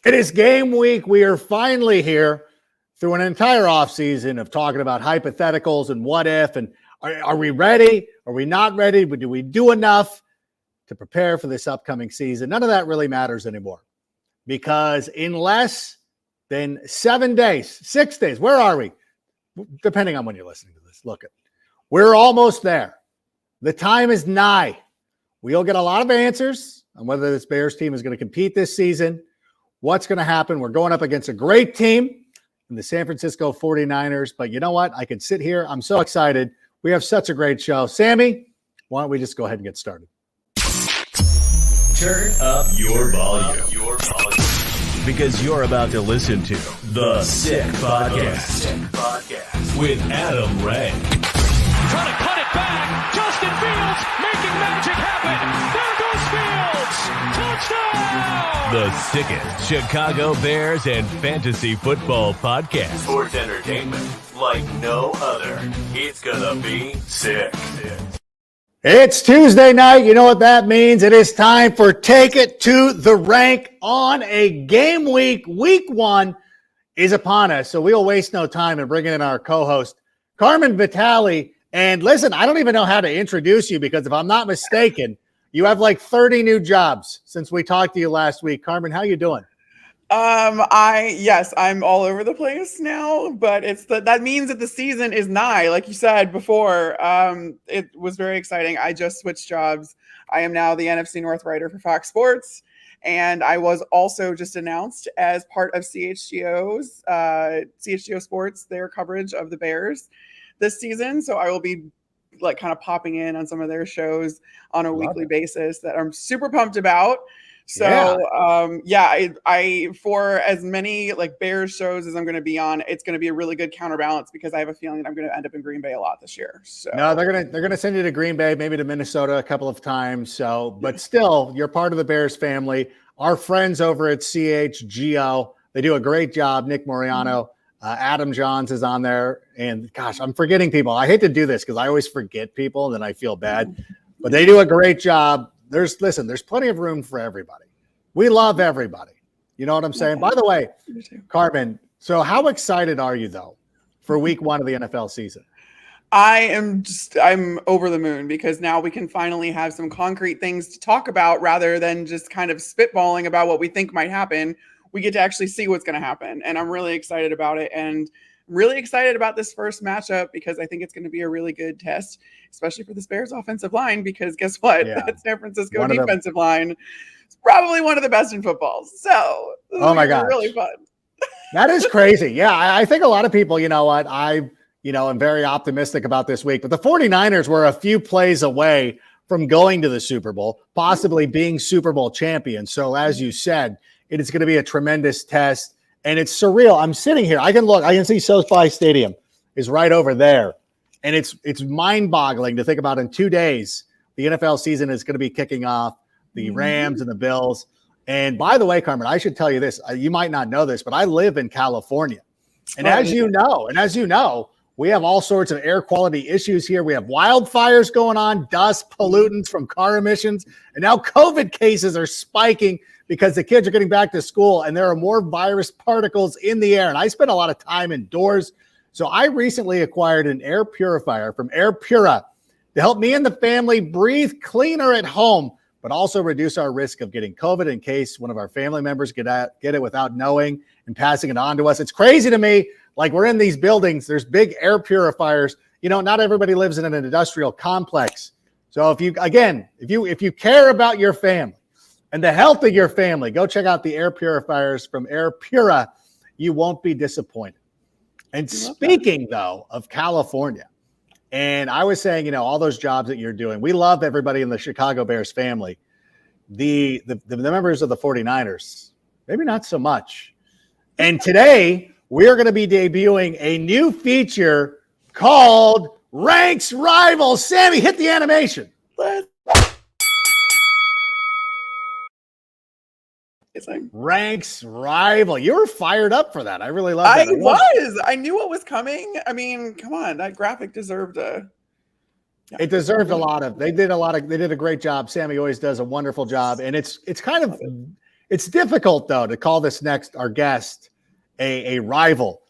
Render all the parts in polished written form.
It is game week. We are finally here through an entire offseason of talking about hypotheticals and what if, and are we ready? Are we not ready? Do we do enough to prepare for this upcoming season? None of that really matters anymore because in less than 7 days, 6 days, where are we? Depending on when you're listening to this, we're almost there. The time is nigh. We'll get a lot of answers on whether this Bears team is going to compete this season. What's going to happen? We're going up against a great team in the San Francisco 49ers. But you know what? I can sit here. I'm so excited. We have such a great show. Sammy, why don't we just go ahead and get started? Turn up your volume. Because you're about to listen to The Sick Podcast with Adam Ray. Trying to cut it back. Justin Fields making magic happen. There goes Fields. Touchdown! The sickest Chicago Bears and fantasy football podcast. Sports entertainment like no other. It's gonna be sick. It's Tuesday night. You know what that means. It is time for Take It to the Rank on a game week. Week one is upon us, so we'll waste no time in bringing in our co-host, Carmen Vitale. And listen, I don't even know how to introduce you because if I'm not mistaken, you have like 30 new jobs since we talked to you last week. Carmen, how you doing? I'm all over the place now, but that means that the season is nigh, like you said before. It was very exciting. I just switched jobs. I am now the NFC North writer for Fox Sports, and I was also just announced as part of CHGO Sports, their coverage of the Bears this season. So I will be like kind of popping in on some of their shows on a weekly basis that I'm super pumped about. So, I for as many like Bears shows as I'm going to be on, it's going to be a really good counterbalance because I have a feeling that I'm going to end up in Green Bay a lot this year. So no, they're going to send you to Green Bay, maybe to Minnesota a couple of times. So, but still, you're part of the Bears family. Our friends over at CHGO, they do a great job. Nick Moriano, Adam Johns is on there, and gosh, I'm forgetting people. I hate to do this because I always forget people, and then I feel bad. But they do a great job. There's plenty of room for everybody. We love everybody. You know what I'm saying? By the way, Carmen, so how excited are you though for week one of the NFL season? I'm over the moon because now we can finally have some concrete things to talk about rather than just kind of spitballing about what we think might happen. We get to actually see what's going to happen. And I'm really excited about it. And really excited about this first matchup because I think it's going to be a really good test, especially for this Bears offensive line, because guess what? Yeah. That San Francisco defensive line is probably one of the best in football. So oh my gosh, really fun. That is crazy. Yeah. I think a lot of people, you know what, I'm very optimistic about this week, but the 49ers were a few plays away from going to the Super Bowl, possibly being Super Bowl champions. So as you said, it is going to be a tremendous test. And it's surreal. I'm sitting here. I can see SoFi Stadium is right over there. And it's mind-boggling to think about in 2 days, the NFL season is going to be kicking off, the Rams and the Bills. And by the way, Carmen, I should tell you this. You might not know this, but I live in California. And as you know, we have all sorts of air quality issues here. We have wildfires going on, dust, pollutants from car emissions, and now COVID cases are spiking because the kids are getting back to school and there are more virus particles in the air. And I spend a lot of time indoors. So I recently acquired an air purifier from Air Pura to help me and the family breathe cleaner at home, but also reduce our risk of getting COVID in case one of our family members get it without knowing and passing it on to us. It's crazy to me. Like we're in these buildings, there's big air purifiers. You know, not everybody lives in an industrial complex. So if you care about your family, and the health of your family, go check out the air purifiers from Air Pura. You won't be disappointed. And speaking, though, of California, and I was saying, all those jobs that you're doing, we love everybody in the Chicago Bears family. The members of the 49ers, maybe not so much. And today, we're going to be debuting a new feature called Ranks Rivals. Sammy, hit the animation. Ranks Rival. You were fired up for that. I really love that. I knew what was coming. I mean, come on, that graphic deserved a. Yeah. It deserved a lot of. They did a great job. Sammy always does a wonderful job, and it's kind of It's difficult though to call our guest a rival.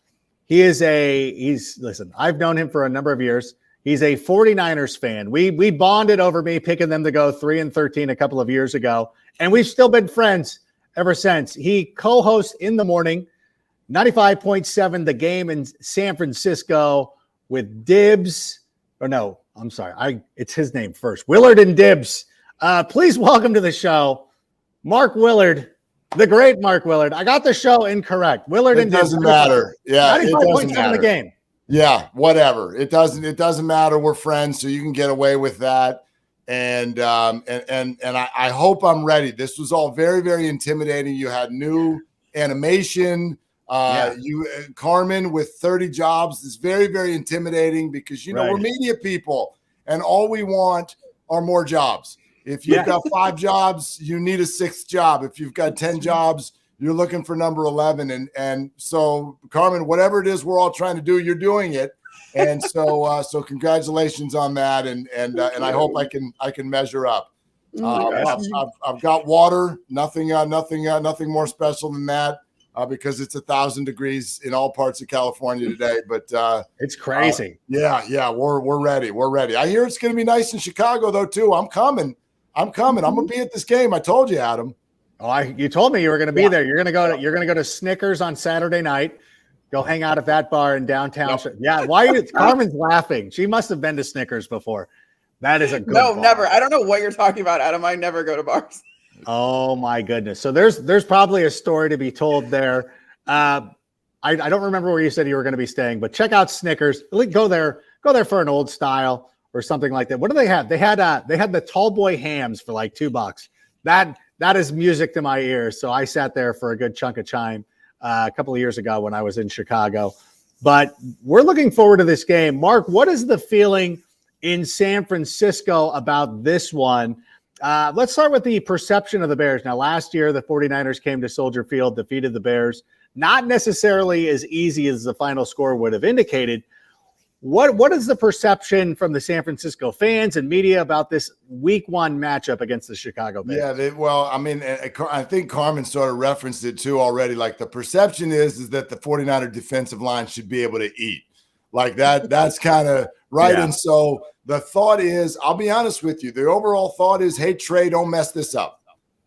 Listen, I've known him for a number of years. He's a 49ers fan. We bonded over me picking them to go 3-13 a couple of years ago, and we've still been friends ever since. He co-hosts in the morning 95.7 The Game in San Francisco with Dibbs. Or no, I'm sorry. It's his name first. Willard and Dibbs. Please welcome to the show, Mark Willard, the great Mark Willard. I got the show incorrect. Willard and Dibbs. It doesn't matter. Yeah, it doesn't 95.7 matter. The Game. Yeah, whatever. It doesn't matter. We're friends, so you can get away with that. And I hope I'm ready. This was all very, very intimidating. You had new animation. Carmen with 30 jobs is very, very intimidating because, we're media people and all we want are more jobs. If you've got 5 jobs, you need a 6th job. If you've got 10 jobs, you're looking for number 11. And so, Carmen, whatever it is we're all trying to do, you're doing it. And so congratulations on that. And I hope I can measure up. I've got water, nothing more special than that. Because it's 1,000 degrees in all parts of California today, but it's crazy. We're ready. We're ready. I hear it's going to be nice in Chicago though too. I'm coming. I'm going to be at this game. I told you, Adam. Oh, you told me you were going to be there. You're going to go to Snickers on Saturday night. Go hang out at that bar in downtown. Yep. Yeah. Why? Carmen's laughing. She must have been to Snickers before. That is a good bar. Never. I don't know what you're talking about, Adam. I never go to bars. Oh my goodness. So there's probably a story to be told there. I don't remember where you said you were going to be staying, but check out Snickers. Go there for an old style or something like that. What do they have? They had the tall boy hams for like $2. That is music to my ears. So I sat there for a good chunk of time a couple of years ago when I was in Chicago. But we're looking forward to this game. Mark, what is the feeling in San Francisco about this one? Let's start with the perception of the Bears. Now, last year, the 49ers came to Soldier Field, defeated the Bears. Not necessarily as easy as the final score would have indicated. What is the perception from the San Francisco fans and media about this week 1 matchup against the Chicago Bears? Yeah, I think Carmen sort of referenced it too already. Like the perception is that the 49er defensive line should be able to eat. Like that's kind of right. Yeah. And so the thought is, I'll be honest with you, the overall thought is, hey, Trey, don't mess this up.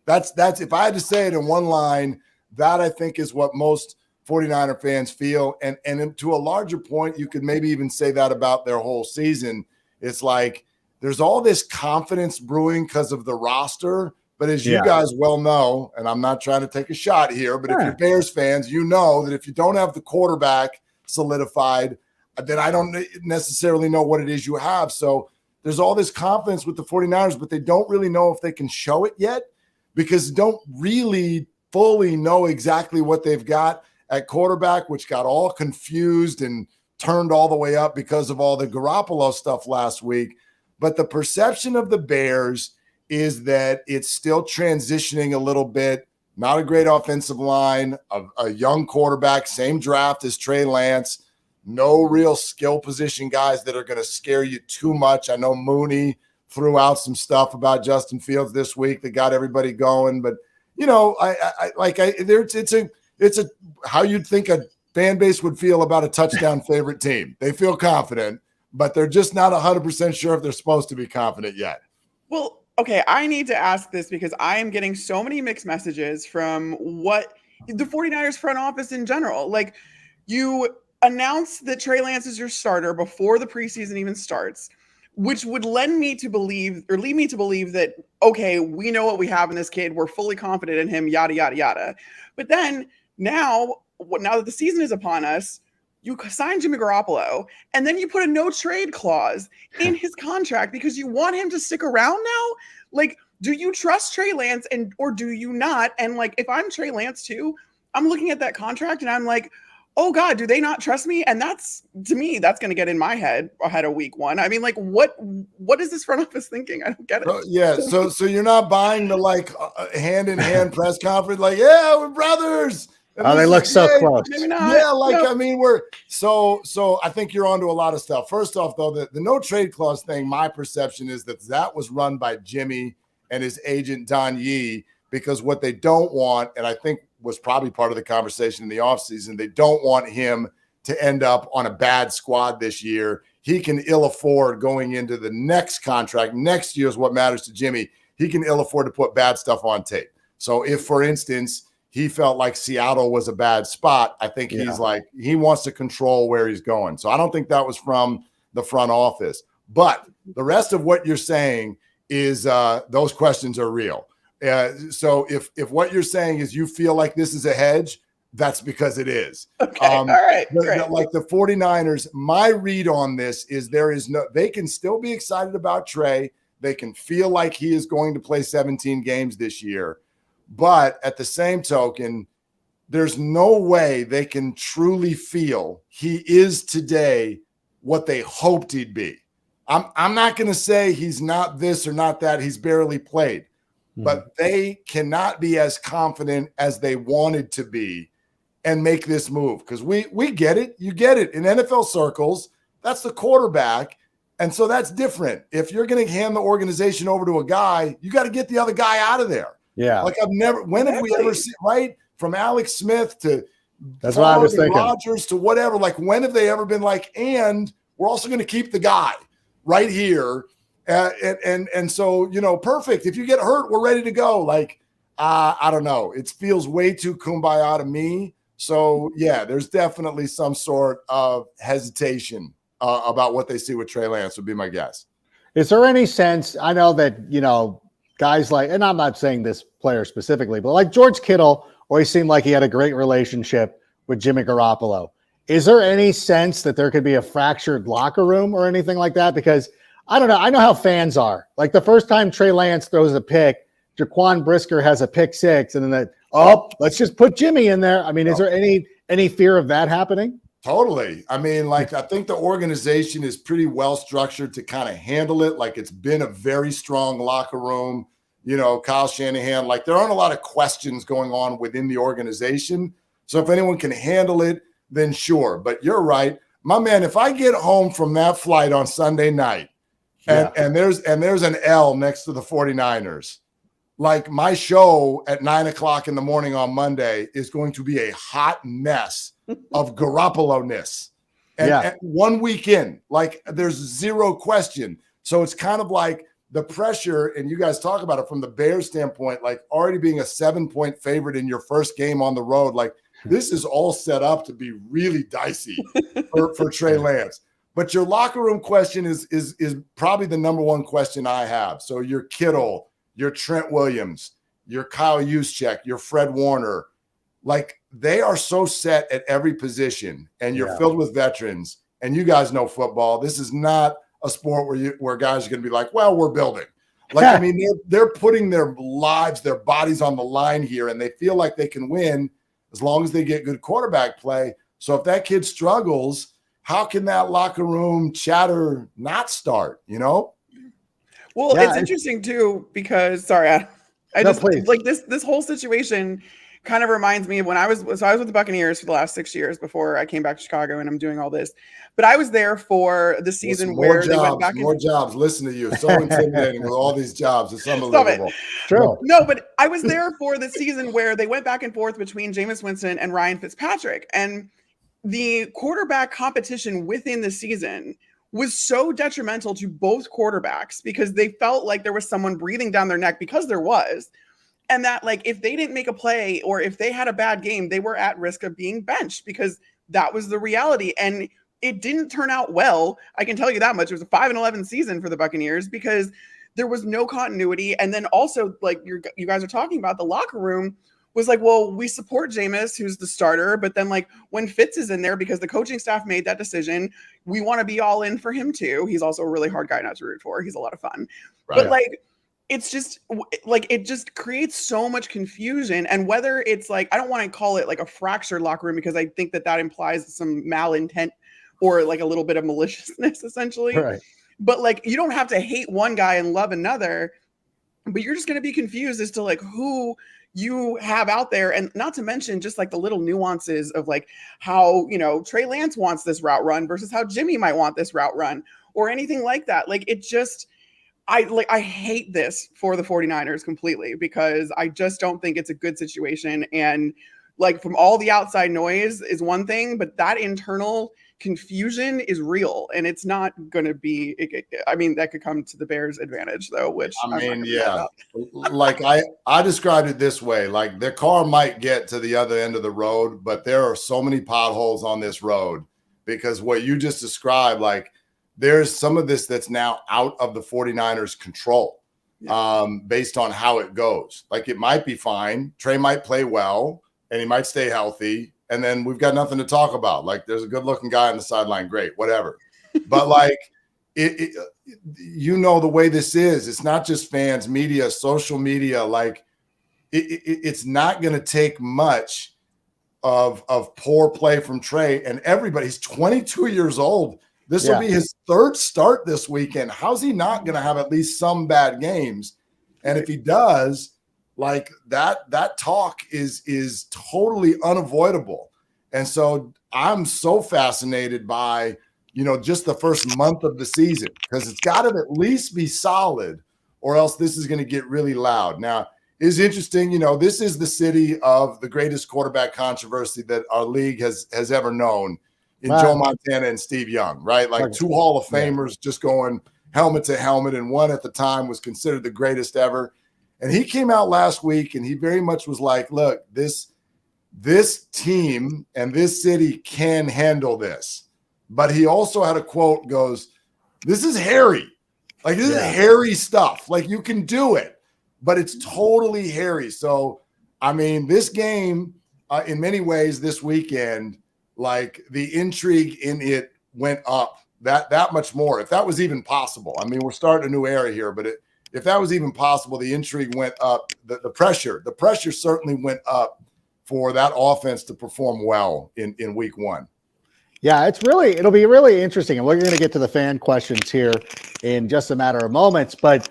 That's if I had to say it in one line, that I think is what most 49er fans feel. And to a larger point, you could maybe even say that about their whole season. It's like there's all this confidence brewing because of the roster. But as you guys well know, and I'm not trying to take a shot here, but if you're Bears fans, you know that if you don't have the quarterback solidified, then I don't necessarily know what it is you have. So there's all this confidence with the 49ers, but they don't really know if they can show it yet because they don't really fully know exactly what they've got at quarterback, which got all confused and turned all the way up because of all the Garoppolo stuff last week. But the perception of the Bears is that it's still transitioning a little bit. Not a great offensive line, a young quarterback, same draft as Trey Lance. No real skill position guys that are going to scare you too much. I know Mooney threw out some stuff about Justin Fields this week that got everybody going, but it's how you'd think a fan base would feel about a touchdown favorite team. They feel confident, but they're just not 100% sure if they're supposed to be confident yet. Well, okay, I need to ask this because I am getting so many mixed messages from what the 49ers front office in general. Like, you announced that Trey Lance is your starter before the preseason even starts, which would lead me to believe that, okay, we know what we have in this kid. We're fully confident in him, yada, yada, yada. But then now that the season is upon us, you sign Jimmy Garoppolo, and then you put a no trade clause in his contract because you want him to stick around now. Like, do you trust Trey Lance or do you not? And like, if I'm Trey Lance too, I'm looking at that contract and I'm like, oh God, do they not trust me? And that's, to me, that's going to get in my head ahead of week 1. I mean, like, what is this front office thinking? I don't get it. Yeah. So you're not buying the hand in hand press conference, like, yeah, we're brothers. Oh, they look so close. Maybe not. Yeah, I mean, we're so I think you're onto a lot of stuff. First off, though, the no trade clause thing, my perception is that was run by Jimmy and his agent Don Yee because what they don't want, and I think was probably part of the conversation in the offseason, they don't want him to end up on a bad squad this year. He can ill afford going into the next contract. Next year is what matters to Jimmy. He can ill afford to put bad stuff on tape. So if, for instance, he felt like Seattle was a bad spot, I think he's like, he wants to control where he's going. So I don't think that was from the front office. But the rest of what you're saying is those questions are real. So if what you're saying is you feel like this is a hedge, that's because it is. Okay. All right. Like the 49ers, my read on this is they can still be excited about Trey. They can feel like he is going to play 17 games this year. But at the same token, there's no way they can truly feel he is today what they hoped he'd be. I'm not going to say he's not this or not that. He's barely played. But they cannot be as confident as they wanted to be and make this move. Because we get it. You get it. In NFL circles, that's the quarterback. And so that's different. If you're going to hand the organization over to a guy, you got to get the other guy out of there. Yeah. Like when have we ever seen, right? From Alex Smith to that's what I was thinking. Rodgers to whatever. Like, when have they ever been like, and we're also going to keep the guy right here. And so, perfect. If you get hurt, we're ready to go. Like, I don't know. It feels way too kumbaya to me. So, yeah, there's definitely some sort of hesitation about what they see with Trey Lance would be my guess. Is there any sense, I know that, guys like, and I'm not saying this player specifically, but like George Kittle always seemed like he had a great relationship with Jimmy Garoppolo. Is there any sense that there could be a fractured locker room or anything like that? Because I don't know. I know how fans are. Like the first time Trey Lance throws a pick, Jaquan Brisker has a pick six, and then let's just put Jimmy in there. I mean, is there any fear of that happening? Totally. I mean, I think the organization is pretty well structured to kind of handle it. Like, it's been a very strong locker room. Kyle Shanahan, there aren't a lot of questions going on within the organization. So if anyone can handle it, then sure. But you're right. My man, if I get home from that flight on Sunday night and there's an L next to the 49ers, like, my show at 9:00 in the morning on Monday is going to be a hot mess of Garoppolo-ness. And 1 week in, there's zero question. So it's kind of like the pressure, and you guys talk about it from the Bears standpoint, already being a 7-point favorite in your first game on the road. This is all set up to be really dicey for Trey Lance. But your locker room question is probably the number one question I have. So your Kittle, your Trent Williams, your Kyle Juszczyk, your Fred Warner, they are so set at every position, and you're filled with veterans, and you guys know football. This is not a sport where guys are going to be like, well, we're building. I mean, they're putting their lives, their bodies on the line here, and they feel like they can win as long as they get good quarterback play. So if that kid struggles, how can that locker room chatter not start, Well, it's interesting too, because I just this whole situation kind of reminds me of when I was with the Buccaneers for the last 6 years before I came back to Chicago, and I'm doing all this. But I was there for the season where they went back. More jobs. Listen to you. So intimidating with all these jobs. It's unbelievable. Stop it. True. No, but I was there for the season where they went back and forth between Jameis Winston and Ryan Fitzpatrick. And the quarterback competition within the season was so detrimental to both quarterbacks because they felt like there was someone breathing down their neck, because there was. And that, if they didn't make a play or if they had a bad game, they were at risk of being benched, because that was the reality. And it didn't turn out well. I can tell you that much. It was a 5-11 season for the Buccaneers because there was no continuity. And then also, you guys are talking about, the locker room was well, we support Jameis, who's the starter. But then when Fitz is in there, because the coaching staff made that decision, we want to be all in for him too. He's also a really hard guy not to root for. He's a lot of fun. Right. But it's just it just creates so much confusion. And whether it's I don't want to call it a fractured locker room, because I think that implies some malintent or a little bit of maliciousness, essentially. Right. But you don't have to hate one guy and love another, but you're just going to be confused as to who you have out there. And not to mention just the little nuances of how, Trey Lance wants this route run versus how Jimmy might want this route run or anything like that. It just, I hate this for the 49ers completely, because I just don't think it's a good situation. And like, from all the outside noise is one thing, but that internal confusion is real, and it's not going to be. I mean, that could come to the Bears' advantage, though. Which I mean, yeah, like I described it this way: like their car might get to the other end of the road, but there are so many potholes on this road because what you just described, like there's some of this that's now out of the 49ers' control, based on how it goes. Like it might be fine. Trey might play well, and he might stay healthy. And then we've got nothing to talk about. Like there's a good looking guy on the sideline. Great, whatever. But like you know, the way this is, it's not just fans, media, social media. Like it's not going to take much of poor play from Trey and everybody. He's 22 years old. This will be his third start this weekend. How's he not going to have at least some bad games? And if he does, like that talk is totally unavoidable. And so I'm so fascinated by, you know, just the first month of the season, because it's got to at least be solid or else this is going to get really loud. Now, it's interesting, you know, this is the city of the greatest quarterback controversy that our league has ever known in Joe Montana and Steve Young, right? Like two Hall of Famers just going helmet to helmet, and one at the time was considered the greatest ever. And he came out last week and he very much was like, look, this team and this city can handle this. But he also had a quote goes, this is hairy. Like this is hairy stuff. Like you can do it, but it's totally hairy. So, I mean, this game in many ways this weekend, like the intrigue in it went up that much more. If that was even possible. I mean, we're starting a new era here, but if that was even possible, the intrigue went up. The pressure certainly went up for that offense to perform well in week one. Yeah, it'll be really interesting. And we're going to get to the fan questions here in just a matter of moments. But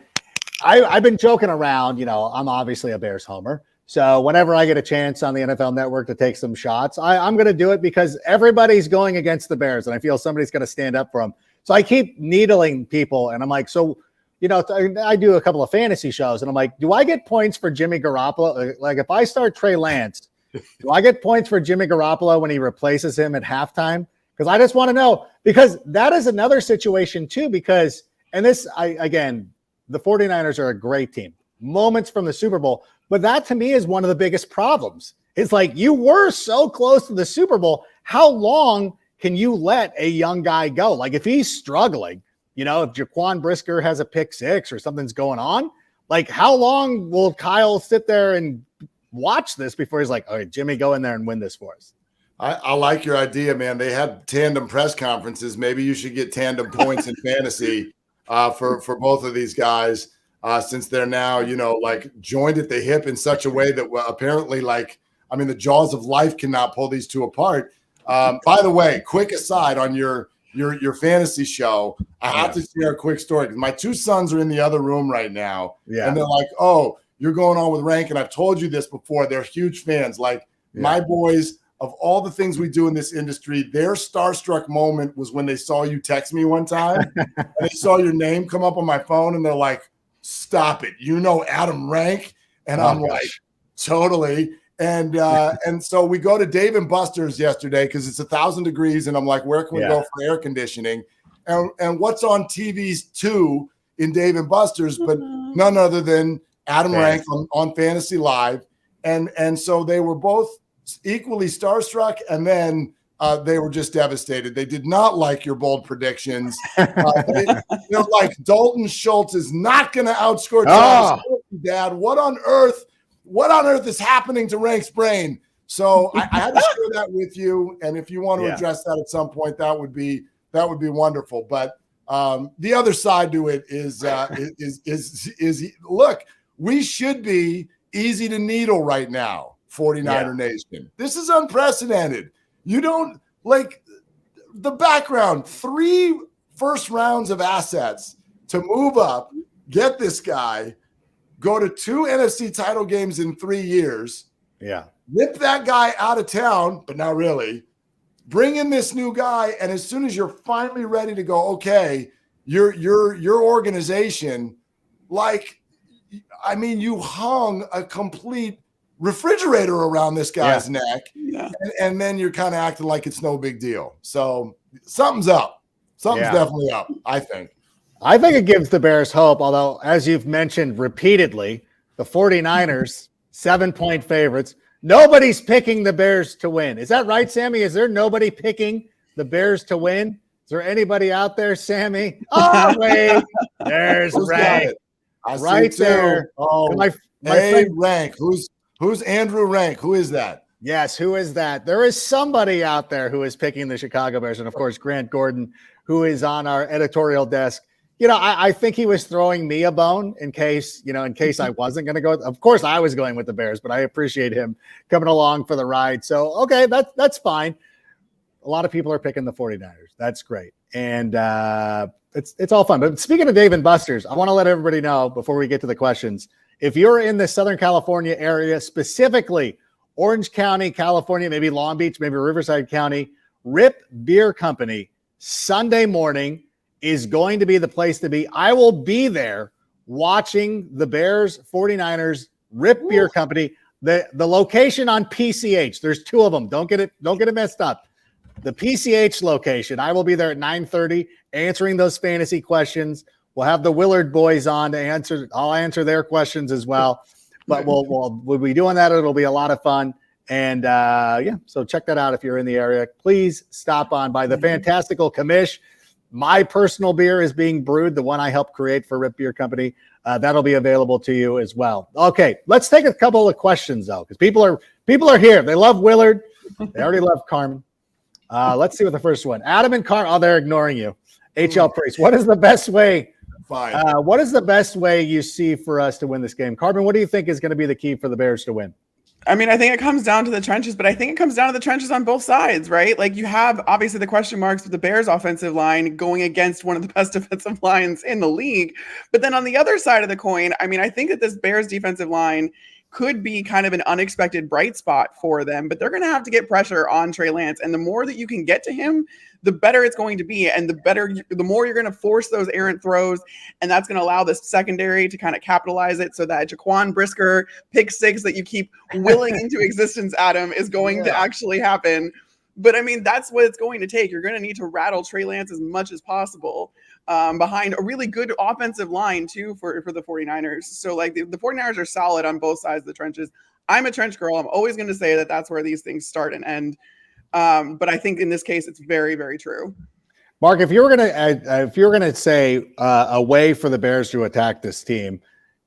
I've been joking around, you know, I'm obviously a Bears homer. So whenever I get a chance on the NFL Network to take some shots, I'm going to do it because everybody's going against the Bears and I feel somebody's going to stand up for them. So I keep needling people and I'm like, so, you know, I do a couple of fantasy shows and I'm like, do I get points for Jimmy Garoppolo? Like if I start Trey Lance, do I get points for Jimmy Garoppolo when he replaces him at halftime? Because I just want to know, because that is another situation too, because, and this, again, the 49ers are a great team. Moments from the Super Bowl, but that to me is one of the biggest problems. It's like you were so close to the Super Bowl. How long can you let a young guy go? Like if he's struggling, you know, if Jaquan Brisker has a pick six or something's going on, like how long will Kyle sit there and watch this before he's like, all right, Jimmy, go in there and win this for us? I like your idea, man. They had tandem press conferences. Maybe you should get tandem points in fantasy for both of these guys. Since they're now, you know, like joined at the hip in such a way that apparently, like, I mean, the jaws of life cannot pull these two apart. By the way, quick aside on your fantasy show, I have to share a quick story. My two sons are in the other room right now, and they're like, "Oh, you're going on with Rank," and I've told you this before. They're huge fans. Like my boys, of all the things we do in this industry, their starstruck moment was when they saw you text me one time, and they saw your name come up on my phone, and they're like, stop it. You know Adam Rank? And I'm like, totally. And so we go to Dave & Buster's yesterday because it's 1,000 degrees. And I'm like, where can we go for air conditioning? And what's on TVs too in Dave & Buster's, but none other than Adam Rank on Fantasy Live. And so they were both equally starstruck. And then they were just devastated. They did not like your bold predictions. They're like, Dalton Schultz is not going to outscore Travis Kelce, Dad. What on earth is happening to Rank's brain? So I had to share that with you. And if you want to address that at some point, that would be wonderful. But the other side to it is look, we should be easy to needle right now, 49er Nation. This is unprecedented. You don't like the background, 3 first rounds of assets to move up, get this guy, go to 2 NFC title games in 3 years. Yeah. Rip that guy out of town, but not really. Bring in this new guy. And as soon as you're finally ready to go, okay, your organization, like, I mean, you hung a complete refrigerator around this guy's neck, and then you're kind of acting like it's no big deal. So something's up. Something's definitely up, I think. I think it gives the Bears hope, although, as you've mentioned repeatedly, the 49ers, 7-point favorites. Nobody's picking the Bears to win. Is that right, Sammy? Is there nobody picking the Bears to win? Is there anybody out there, Sammy? Oh, wait. There's Ray. Right there. Oh, my friend Rank. Who's Andrew Rank? Who is that? Yes, who is that? There is somebody out there who is picking the Chicago Bears. And, of course, Grant Gordon, who is on our editorial desk. You know, I think he was throwing me a bone in case I wasn't going to go. Of course, I was going with the Bears, but I appreciate him coming along for the ride. So, okay, that's fine. A lot of people are picking the 49ers. That's great. And it's all fun. But speaking of Dave and Buster's, I want to let everybody know before we get to the questions, if you're in the Southern California area, specifically Orange County, California, maybe Long Beach, maybe Riverside County, Rip Beer Company, Sunday morning is going to be the place to be. I will be there watching the Bears 49ers Rip Beer Company. The location on PCH, there's two of them. Don't get it messed up. The PCH location, I will be there at 9:30 answering those fantasy questions. We'll have the Willard boys on to answer. I'll answer their questions as well. But we'll be doing that. It'll be a lot of fun. And so check that out if you're in the area. Please stop on by the fantastical Commish. My personal beer is being brewed, the one I helped create for Rip Beer Company. That'll be available to you as well. Okay, let's take a couple of questions, though, because people are here. They love Willard. They already love Carmen. Let's see what the first one. Adam and Carmen. Oh, they're ignoring you. HL Priest. What is the best way? Fine. What is the best way you see for us to win this game? Carmen, what do you think is going to be the key for the Bears to win? I mean, I think it comes down to the trenches, but I think it comes down to the trenches on both sides, right? Like you have obviously the question marks with the Bears offensive line going against one of the best defensive lines in the league. But then on the other side of the coin, I mean, I think that this Bears defensive line could be kind of an unexpected bright spot for them, but they're going to have to get pressure on Trey Lance. And the more that you can get to him, the better it's going to be. And the more you're going to force those errant throws. And that's going to allow this secondary to kind of capitalize it so that Jaquan Brisker pick six that you keep willing into existence, Adam, is going to actually happen. But I mean, that's what it's going to take. You're going to need to rattle Trey Lance as much as possible behind a really good offensive line too for the 49ers. So like the 49ers are solid on both sides of the trenches. I'm a trench girl. I'm always going to say that that's where these things start and end. But I think in this case, it's very, very true. Mark, if you were gonna say a way for the Bears to attack this team,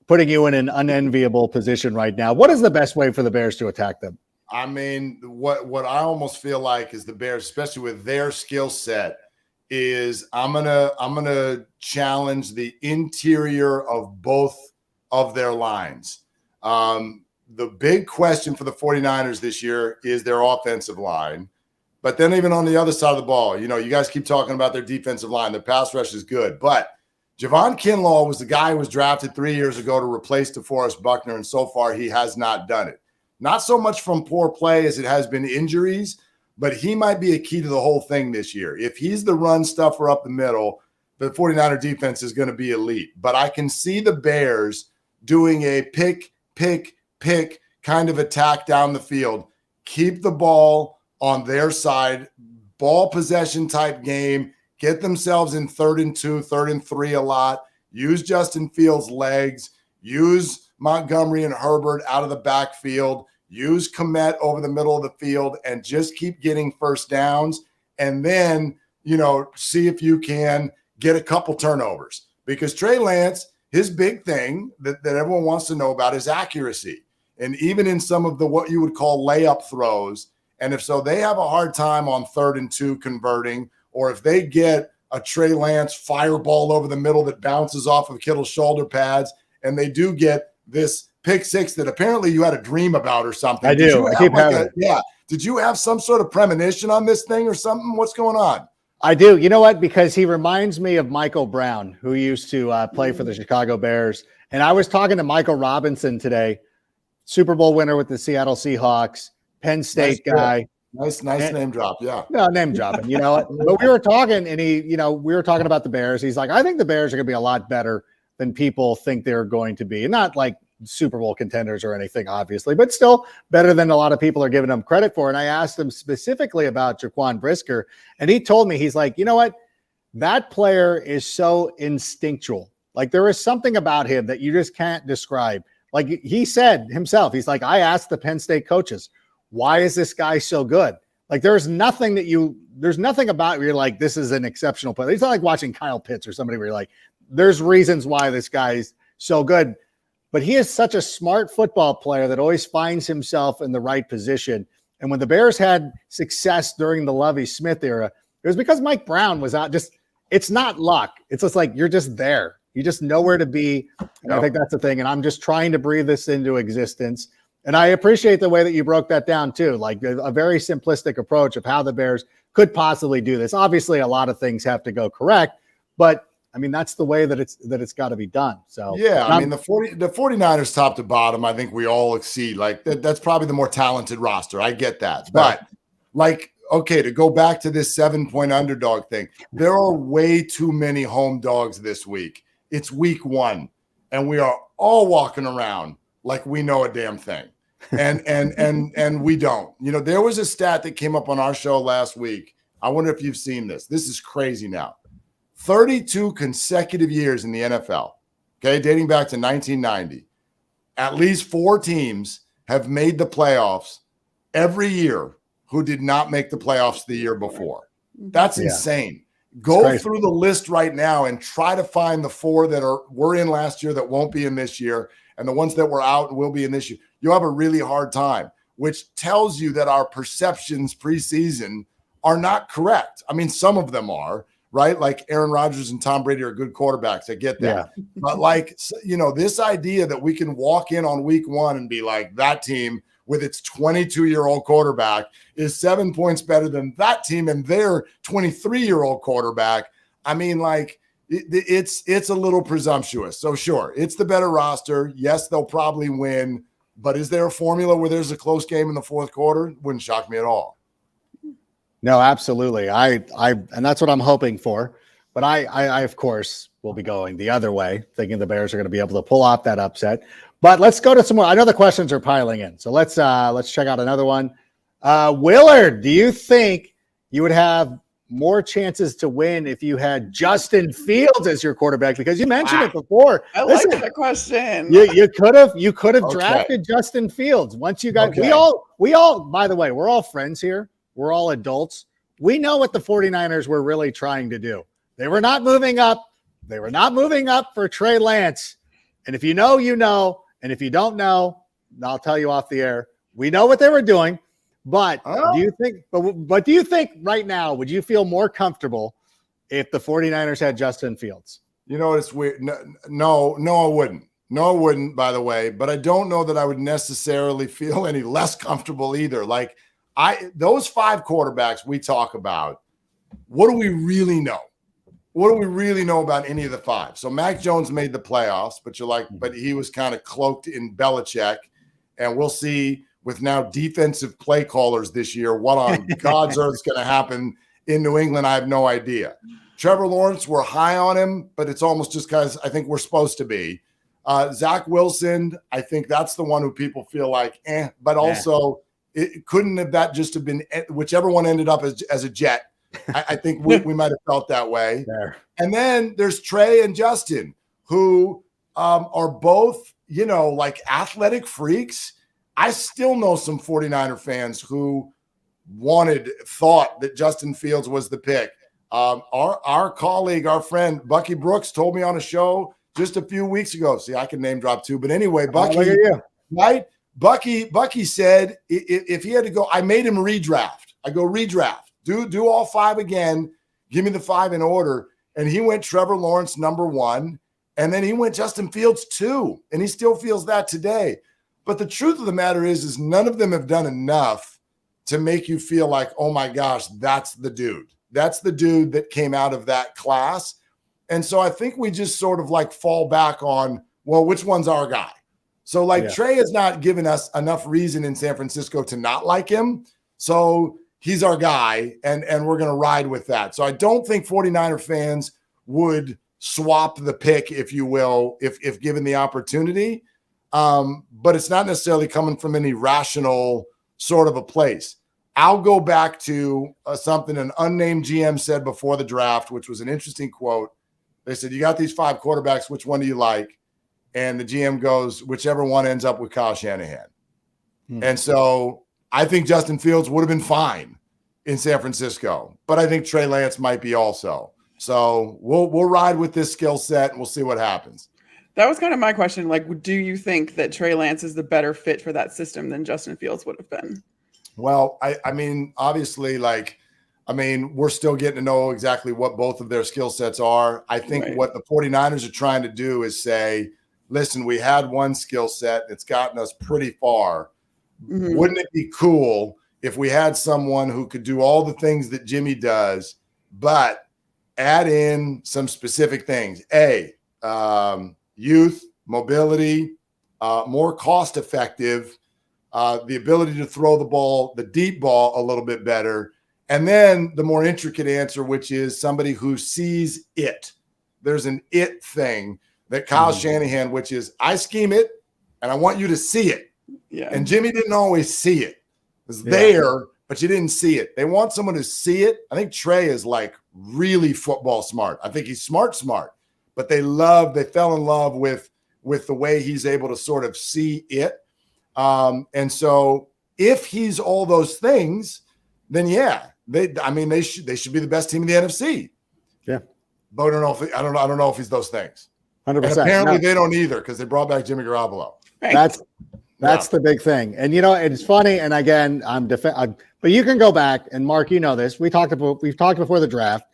putting you in an unenviable position right now, what is the best way for the Bears to attack them? I mean, what I almost feel like is the Bears, especially with their skill set, is I'm gonna challenge the interior of both of their lines. The big question for the 49ers this year is their offensive line. But then even on the other side of the ball, you know, you guys keep talking about their defensive line. Their pass rush is good. But Javon Kinlaw was the guy who was drafted 3 years ago to replace DeForest Buckner, and so far he has not done it. Not so much from poor play as it has been injuries, but he might be a key to the whole thing this year. If he's the run stuffer up the middle, the 49er defense is going to be elite. But I can see the Bears doing a pick kind of attack down the field. Keep the ball on their side, ball possession type game, get themselves in 3rd and 2, 3rd and 3 a lot, use Justin Fields' legs, use Montgomery and Herbert out of the backfield, use Kmet over the middle of the field, and just keep getting first downs. And then, you know, see if you can get a couple turnovers. Because Trey Lance, his big thing that everyone wants to know about is accuracy. And even in some of the what you would call layup throws, and if so, they have a hard time on 3rd and 2 converting, or if they get a Trey Lance fireball over the middle that bounces off of Kittle's shoulder pads, and they do get this pick six that apparently you had a dream about or something. I do. I keep having it. Yeah. Did you have some sort of premonition on this thing or something? What's going on? I do. You know what? Because he reminds me of Michael Brown, who used to play for the Chicago Bears. And I was talking to Michael Robinson today, Super Bowl winner with the Seattle Seahawks, Penn State guy. Nice name drop. Yeah. No, name dropping, you know. But we were talking, and we were talking about the Bears. He's like, I think the Bears are going to be a lot better than people think they're going to be. Not like Super Bowl contenders or anything, obviously, but still better than a lot of people are giving them credit for. And I asked him specifically about Jaquan Brisker, and he told me, he's like, you know what? That player is so instinctual. Like there is something about him that you just can't describe. Like he said himself, he's like, I asked the Penn State coaches, why is this guy so good? Like there's nothing about you're like, this is an exceptional player. It's not like watching Kyle Pitts or somebody where you're like, there's reasons why this guy's so good. But he is such a smart football player that always finds himself in the right position. And when the Bears had success during the Lovie Smith era, it was because Mike Brown was out. It's not luck. It's just like you're just there. You just know where to be. And I think that's the thing. And I'm just trying to breathe this into existence. And I appreciate the way that you broke that down too, like a very simplistic approach of how the Bears could possibly do this. Obviously, a lot of things have to go correct, but I mean, that's the way that it's got to be done. So yeah, I mean, the 49ers top to bottom, I think we all exceed. Like that's probably the more talented roster. I get that. But like, okay, to go back to this 7-point underdog thing, there are way too many home dogs this week. It's week 1, and we are all walking around like we know a damn thing. And we don't. You know, there was a stat that came up on our show last week. I wonder if you've seen this. This is crazy now. 32 consecutive years in the NFL, okay, dating back to 1990. At least 4 teams have made the playoffs every year who did not make the playoffs the year before. That's insane. Go through the list right now and try to find the 4 that were in last year that won't be in this year, and the ones that were out and will be in this year. You'll have a really hard time, which tells you that our perceptions preseason are not correct. I mean, some of them are, right? Like Aaron Rodgers and Tom Brady are good quarterbacks. I get that. Yeah. But like, you know, this idea that we can walk in on week 1 and be like, that team with its 22-year-old quarterback is 7 points better than that team and their 23-year-old quarterback. I mean, like, it's a little presumptuous. So sure, it's the better roster. Yes, they'll probably win. But is there a formula where there's a close game in the fourth quarter? Wouldn't shock me at all. No, absolutely. I and that's what I'm hoping for. But I of course will be going the other way, thinking the Bears are going to be able to pull off that upset. But let's go to some more. I know the questions are piling in, so let's check out another one. Willard, do you think you would have more chances to win if you had Justin Fields as your quarterback? Because you mentioned it before. I like that question. You could have drafted Justin Fields once you got. We all. By the way, we're all friends here. We're all adults. We know what the 49ers were really trying to do. They were not moving up. They were not moving up for Trey Lance. And if you know, you know. And if you don't know, I'll tell you off the air. We know what they were doing. But do you think? But do you think right now, would you feel more comfortable if the 49ers had Justin Fields? You know, it's weird. No, I wouldn't. No, I wouldn't, by the way. But I don't know that I would necessarily feel any less comfortable either. Like, those 5 quarterbacks we talk about, what do we really know? What do we really know about any of the 5? So Mac Jones made the playoffs, but he was kind of cloaked in Belichick. And we'll see with now defensive play callers this year, what on God's earth is going to happen in New England. I have no idea. Trevor Lawrence, we're high on him, but it's almost just because I think we're supposed to be. Zach Wilson, I think that's the one who people feel like, but also it couldn't have that just have been whichever one ended up as a Jet. I think we might have felt that way. There. And then there's Trey and Justin, who are both, you know, like athletic freaks. I still know some 49er fans who thought that Justin Fields was the pick. Our colleague, our friend, Bucky Brooks told me on a show just a few weeks ago. See, I can name drop too, but anyway, Bucky, right? Bucky said if he had to go, I made him redraft. I go redraft. Do all 5 again. Give me the 5 in order. And he went Trevor Lawrence number 1. And then he went Justin Fields 2. And he still feels that today. But the truth of the matter is none of them have done enough to make you feel like, oh my gosh, that's the dude. That's the dude that came out of that class. And so I think we just sort of like fall back on, well, which one's our guy? So Trey has not given us enough reason in San Francisco to not like him. So he's our guy, and we're going to ride with that. So I don't think 49er fans would swap the pick, if you will, if given the opportunity. But it's not necessarily coming from any rational sort of a place. I'll go back to something an unnamed GM said before the draft, which was an interesting quote. They said, you got these 5 quarterbacks. Which one do you like? And the GM goes, whichever one ends up with Kyle Shanahan. And so I think Justin Fields would have been fine in San Francisco, but I think Trey Lance might be also. So we'll ride with this skill set and we'll see what happens. That was kind of my question. Like, do you think that Trey Lance is the better fit for that system than Justin Fields would have been? Well, I mean, obviously, we're still getting to know exactly what both of their skill sets are. I think what the 49ers are trying to do is say, listen, we had one skill set that's gotten us pretty far. Mm-hmm. Wouldn't it be cool if we had someone who could do all the things that Jimmy does, but add in some specific things? Youth, mobility, more cost effective, the ability to throw the ball, the deep ball a little bit better. And then the more intricate answer, which is somebody who sees it. There's an it thing that Kyle Shanahan, which is I scheme it and I want you to see it. Yeah. And Jimmy didn't always see it. It was there, but you didn't see it. They want someone to see it. I think Trey is like really football smart. I think he's smart, but they fell in love with the way he's able to sort of see it. And so if he's all those things, then they should be the best team in the NFC. Yeah. But I don't know if he's those things. 100%. And apparently they don't either because they brought back Jimmy Garoppolo. That's the big thing. And it's funny. And again, but you can go back and Mark, you know this. We've talked before the draft.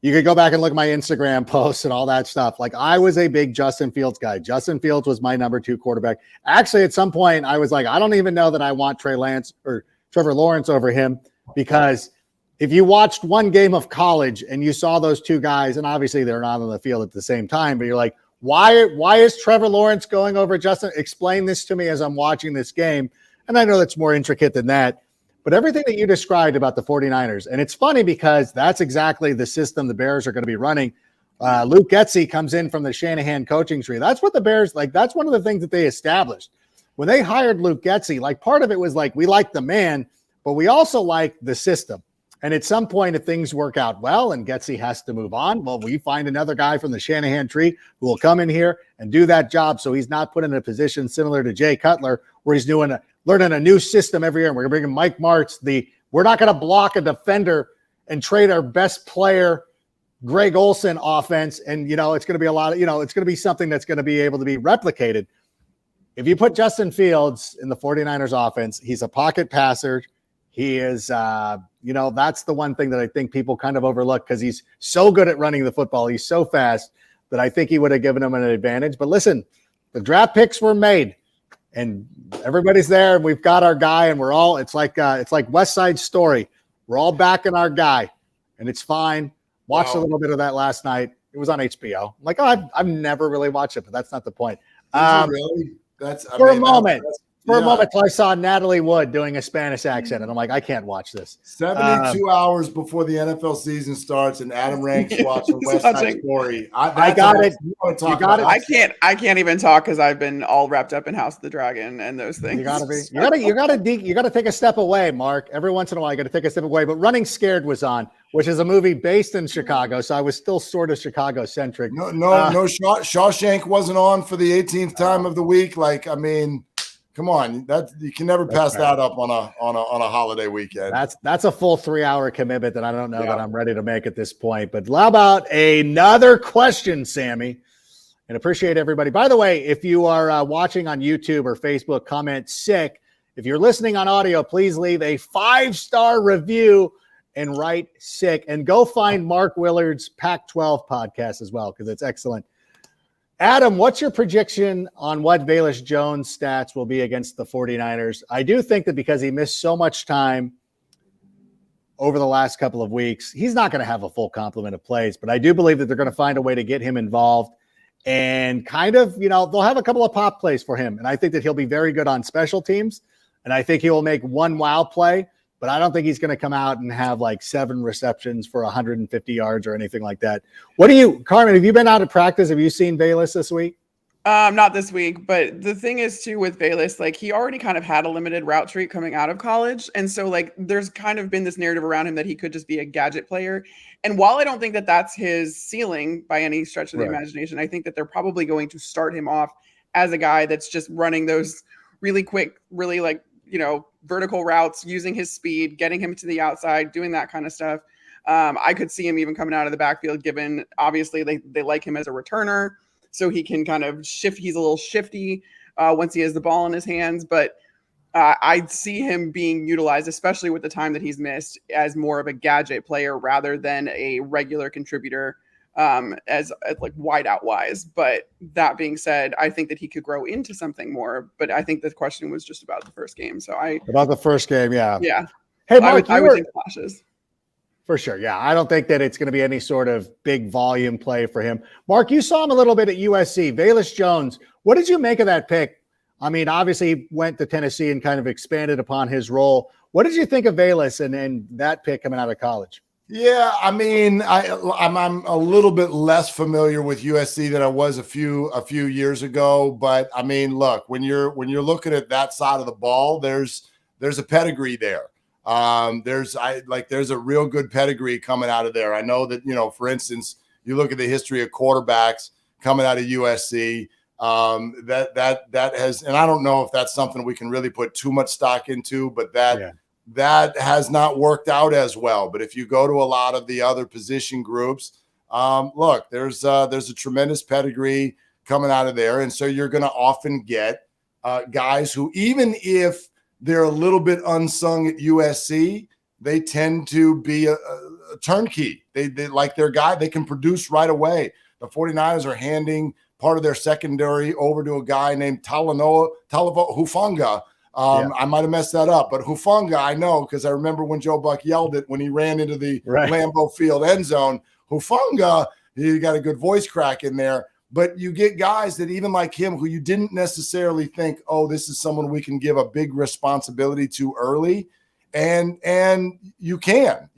You could go back and look at my Instagram posts and all that stuff. Like I was a big Justin Fields guy. Justin Fields was my number 2 quarterback. Actually, at some point I was like, I don't even know that I want Trey Lance or Trevor Lawrence over him, because if you watched one game of college and you saw those two guys, and obviously they're not on the field at the same time, but you're like, why is Trevor Lawrence going over Justin? Explain this to me as I'm watching this game. And I know that's more intricate than that. But everything that you described about the 49ers, and it's funny because that's exactly the system the Bears are going to be running. Luke Getsy comes in from the Shanahan coaching tree. That's what the Bears, like, that's one of the things that they established. When they hired Luke Getsy, like part of it was like, we like the man, but we also like the system. And at some point, if things work out well and Getsy has to move on, well, we find another guy from the Shanahan tree who will come in here and do that job so he's not put in a position similar to Jay Cutler where he's learning a new system every year. And we're going to bring in Mike Martz. We're not going to block a defender and trade our best player, Greg Olsen offense. And, it's going to be it's going to be something that's going to be able to be replicated. If you put Justin Fields in the 49ers offense, he's a pocket passer. He is, that's the one thing that I think people kind of overlook because he's so good at running the football. He's so fast that I think he would have given him an advantage. But listen, the draft picks were made and everybody's there and we've got our guy and it's like West Side Story. We're all backing our guy and it's fine. Watched a little bit of that last night. It was on HBO. I'm like, I've never really watched it, but that's not the point. Really? A moment. For a moment, I saw Natalie Wood doing a Spanish accent, and I'm like, I can't watch this. 72 hours before the NFL season starts, and Adam Rank's watching West Side Story. I got it. I can't even talk because I've been all wrapped up in House of the Dragon and those things. You gotta take a step away, Mark. Every once in a while, you got to take a step away. But Running Scared was on, which is a movie based in Chicago, so I was still sort of Chicago centric. No, Shawshank wasn't on for the 18th time of the week. Come on, you can never pass that up on a holiday weekend. That's a full 3-hour commitment that I don't know that I'm ready to make at this point. But how about another question, Sammy? And appreciate everybody. By the way, if you are watching on YouTube or Facebook, comment sick. If you're listening on audio, please leave a 5-star review and write sick. And go find Mark Willard's Pac-12 podcast as well because it's excellent. Adam, what's your prediction on what Velus Jones' stats will be against the 49ers? I do think that because he missed so much time over the last couple of weeks, he's not going to have a full complement of plays, but I do believe that they're going to find a way to get him involved and kind of, they'll have a couple of pop plays for him. And I think that he'll be very good on special teams. And I think he will make one wow play, but I don't think he's going to come out and have like 7 receptions for 150 yards or anything like that. Carmen, have you been out of practice? Have you seen Bayless this week? Not this week, but the thing is too with Bayless, like he already kind of had a limited route tree coming out of college. And so like there's kind of been this narrative around him that he could just be a gadget player. And while I don't think that that's his ceiling by any stretch of the imagination, I think that they're probably going to start him off as a guy that's just running those really quick, really like, vertical routes, using his speed, getting him to the outside, doing that kind of stuff. I could see him even coming out of the backfield, given obviously they like him as a returner. So he can kind of shift. He's a little shifty once he has the ball in his hands. But I see him being utilized, especially with the time that he's missed, as more of a gadget player rather than a regular contributor as like wideout wise. But that being said, I think that he could grow into something more. But I think the question was just about the first game. About the first game, yeah. Yeah. Hey, Mark, I would think flashes. For sure. Yeah. I don't think that it's going to be any sort of big volume play for him. Mark, you saw him a little bit at USC. Velus Jones, what did you make of that pick? I mean, obviously he went to Tennessee and kind of expanded upon his role. What did you think of Velus and that pick coming out of college? Yeah, I mean, I'm a little bit less familiar with USC than I was a few years ago. But I mean, look, when you're looking at that side of the ball, there's a pedigree there. There's a real good pedigree coming out of there. I know that, for instance, you look at the history of quarterbacks coming out of USC, that has, and I don't know if that's something we can really put too much stock into, but that has not worked out as well. But if you go to a lot of the other position groups, look, there's a tremendous pedigree coming out of there. And so you're going to often get guys who, even if they're a little bit unsung at USC, they tend to be a turnkey. They like their guy. They can produce right away. The 49ers are handing part of their secondary over to a guy named Talanoa Hufanga. I might have messed that up, but Hufanga, I know, because I remember when Joe Buck yelled it when he ran into the Lambeau Field end zone. Hufanga, he got a good voice crack in there. But you get guys that even like him who you didn't necessarily think, oh, this is someone we can give a big responsibility to early. And you can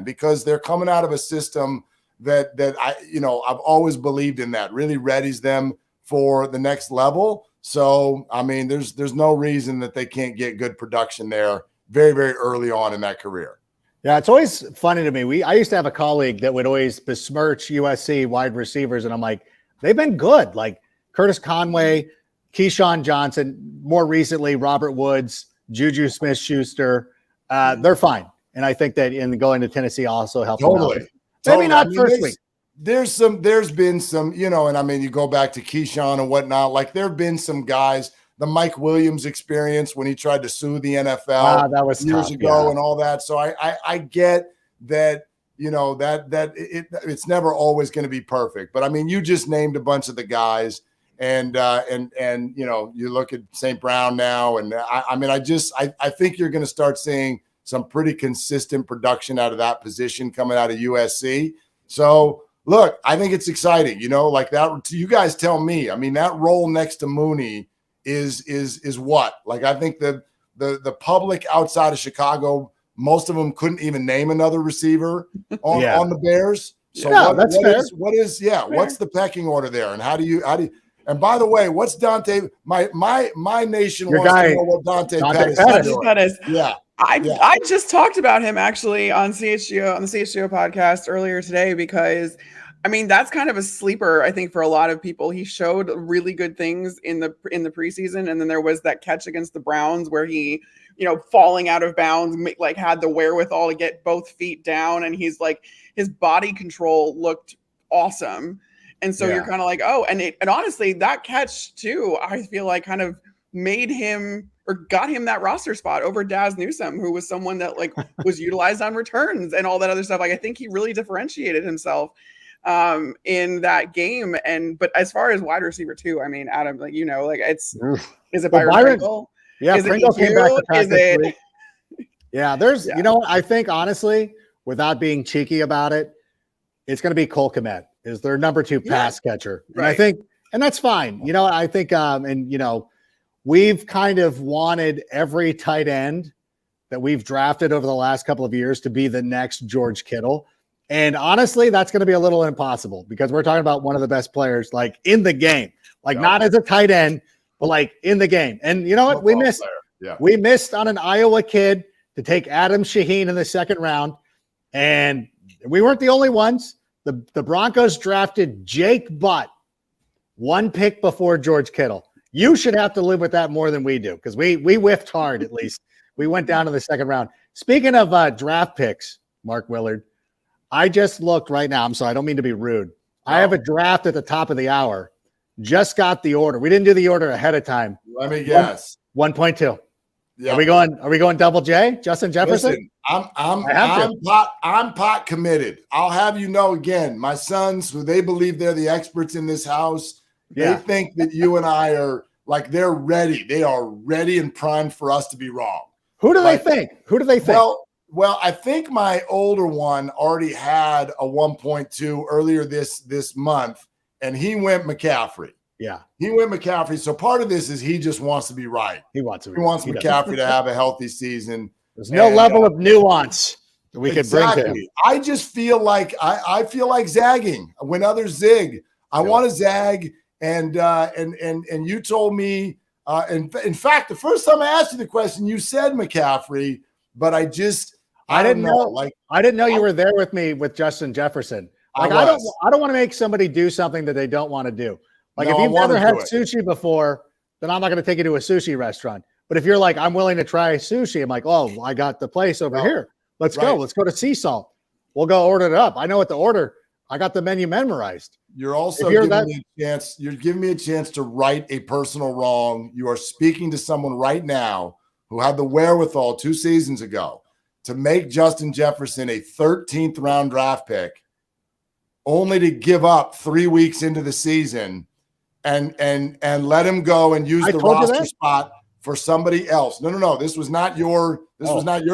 because they're coming out of a system that I've always believed in, that really readies them for the next level. So, I mean, there's no reason that they can't get good production there very, very early on in that career. Yeah, it's always funny to me. I used to have a colleague that would always besmirch USC wide receivers, and I'm like, they've been good. Like Curtis Conway, Keyshawn Johnson, more recently, Robert Woods, Juju Smith-Schuster. They're fine. And I think that in going to Tennessee also helped them out. Maybe not first week. There's been some, and I mean, you go back to Keyshawn and whatnot, like there have been some guys, the Mike Williams experience when he tried to sue the NFL that was years tough, ago and all that. So I get that, it's never always going to be perfect. But I mean, you just named a bunch of the guys, and you look at St. Brown now, and I think you're going to start seeing some pretty consistent production out of that position coming out of USC. So look, I think it's exciting, like that. You guys tell me. I mean, that role next to Mooney is what? Like, I think the public outside of Chicago, most of them couldn't even name another receiver on the Bears. So that's fair. What's the pecking order there? And how do you and by the way, what's Dante? My nation wants to know what Dante Pettis is doing. Yeah. I just talked about him actually on the CHGO podcast earlier today, because I mean, that's kind of a sleeper, I think, for a lot of people. He showed really good things in the preseason, and then there was that catch against the Browns where he, falling out of bounds, like had the wherewithal to get both feet down, and he's like, his body control looked awesome. And so you're kind of like, oh, and honestly, that catch too, I feel like kind of made him or got him that roster spot over Daz Newsome, who was someone that like was utilized on returns and all that other stuff. Like, I think he really differentiated himself in that game. But as far as wide receiver too, I mean, Adam, like, is it Byron Pringle? Yeah, is Pringle came back to practice. Is it? Yeah, I think honestly, without being cheeky about it, it's going to be Cole Kmet is their number 2 pass catcher. And I think, and that's fine. I think, we've kind of wanted every tight end that we've drafted over the last couple of years to be the next George Kittle. And honestly, that's going to be a little impossible because we're talking about one of the best players like in the game, like not as a tight end, but like in the game. And you know what? We missed. Yeah. We missed on an Iowa kid to take Adam Shaheen in the second round. And we weren't the only ones. The Broncos drafted Jake Butt, one pick before George Kittle. You should have to live with that more than we do because we whiffed hard at least. We went down to the second round. Speaking of draft picks, Mark Willard, I just looked right now. I'm sorry, I don't mean to be rude. I have a draft at the top of the hour. Just got the order. We didn't do the order ahead of time. Let me guess. 1.2. Yeah. Are we going double J? Justin Jefferson? Listen, I'm pot committed. I'll have you know again, my sons, who they believe they're the experts in this house, they think that you and I are like they're ready. They are ready and primed for us to be wrong. Who do they think? Well, I think my older one already had a 1.2 earlier this month, and he went McCaffrey. Yeah. He went McCaffrey. So part of this is he just wants to be right. He wants McCaffrey to have a healthy season. There's no level of nuance that we could bring to him. I just feel like I feel like zagging when others zig. I want to zag, and you told me. In fact, the first time I asked you the question, you said McCaffrey, but I didn't know. I didn't know you were there with me with Justin Jefferson. Like I don't want to make somebody do something that they don't want to do. Like if you've never had sushi before, then I'm not going to take you to a sushi restaurant. But if you're like, I'm willing to try sushi, I'm like, oh, I got the place over here. Let's go. Let's go to Sea Salt. We'll go order it up. I know what to order. I got the menu memorized. You're also giving me a chance. You're giving me a chance to right a personal wrong. You are speaking to someone right now who had the wherewithal 2 seasons ago to make Justin Jefferson a 13th round draft pick, only to give up 3 weeks into the season and let him go and use the roster spot for somebody else. No. This was not your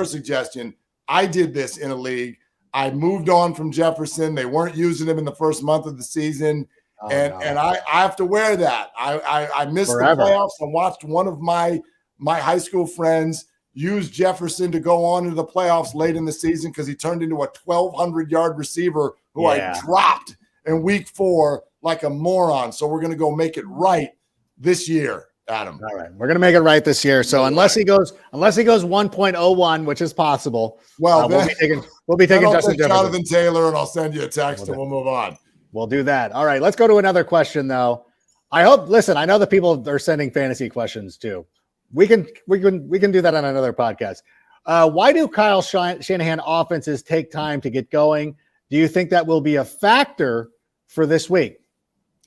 suggestion. I did this in a league. I moved on from Jefferson. They weren't using him in the first month of the season. And I have to wear that. I missed the playoffs. I watched one of my high school friends use Jefferson to go on into the playoffs late in the season because he turned into a 1,200-yard receiver who I dropped in week 4 like a moron. So we're going to go make it right this year, Adam. All right. We're going to make it right this year. So unless he goes 1.01, which is possible, we'll be taking Justin Jefferson. Jonathan Taylor, and I'll send you a text and we'll move on. We'll do that. All right. Let's go to another question though. I know the people are sending fantasy questions too. We can do that on another podcast. Why do Kyle Shanahan offenses take time to get going? Do you think that will be a factor for this week?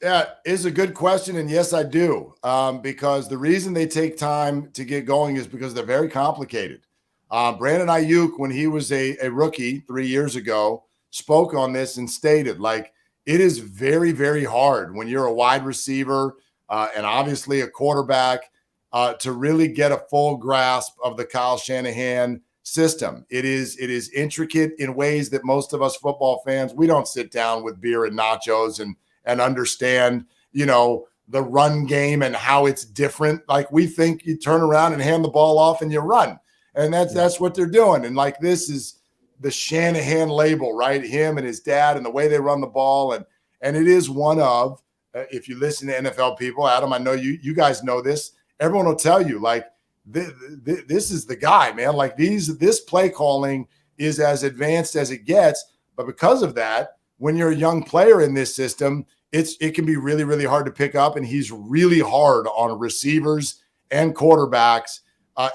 Yeah, it's a good question. And yes, I do. Because the reason they take time to get going is because they're very complicated. Brandon Ayuk, when he was a rookie 3 years ago, spoke on this and stated, like, it is very, very hard when you're a wide receiver and obviously a quarterback to really get a full grasp of the Kyle Shanahan system. It is intricate in ways that most of us football fans, we don't sit down with beer and nachos and understand, the run game and how it's different. Like, we think you turn around and hand the ball off and you run. And that's what they're doing. And like, this is the Shanahan label, right? Him and his dad and the way they run the ball. And it is one of, if you listen to NFL people, Adam, I know you guys know this. Everyone will tell you, like, this is the guy, man. Like, this play calling is as advanced as it gets. But because of that, when you're a young player in this system, it can be really, really hard to pick up. And he's really hard on receivers and quarterbacks,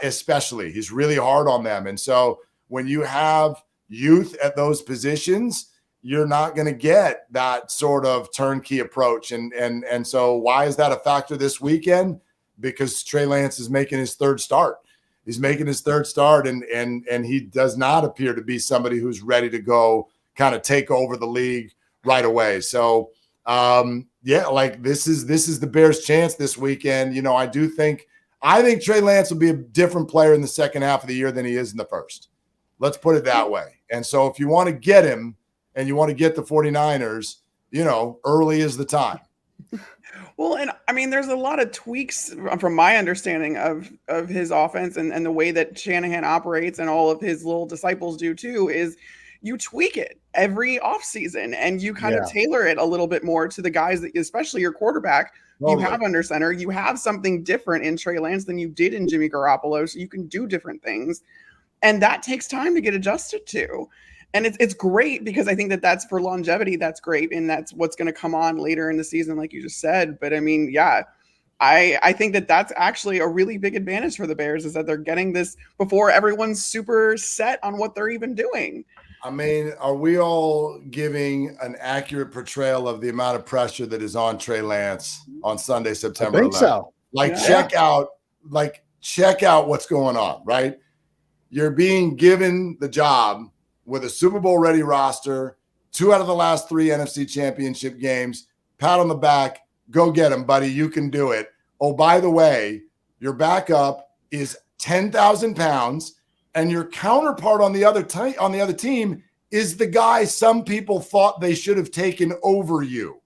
especially. He's really hard on them. And so when you have youth at those positions, you're not going to get that sort of turnkey approach. And so why is that a factor this weekend? Because Trey Lance is making his third start. He's making his third start, and he does not appear to be somebody who's ready to go kind of take over the league right away. So, like, this is the Bears' chance this weekend. I think Trey Lance will be a different player in the second half of the year than he is in the first. Let's put it that way. And so if you want to get him and you want to get the 49ers, early is the time. Well, and I mean, there's a lot of tweaks from my understanding of his offense and the way that Shanahan operates and all of his little disciples do too, is you tweak it every offseason and you kind of Yeah. tailor it a little bit more to the guys that, especially your quarterback, you have under center. You have something different in Trey Lance than you did in Jimmy Garoppolo, so you can do different things. And that takes time to get adjusted to. And it's great because I think that that's for longevity. That's great. And that's what's going to come on later in the season, like you just said. But I mean, yeah, I think that that's actually a really big advantage for the Bears, is that they're getting this before everyone's super set on what they're even doing. I mean, are we all giving an accurate portrayal of the amount of pressure that is on Trey Lance on Sunday, September 11th? I think so. Like, check out what's going on, right? You're being given the job with a Super Bowl ready roster, 2 out of the last 3 NFC championship games, pat on the back, go get him, buddy. You can do it. Oh, by the way, your backup is 10,000 pounds, and your counterpart on the other team is the guy some people thought they should have taken over you.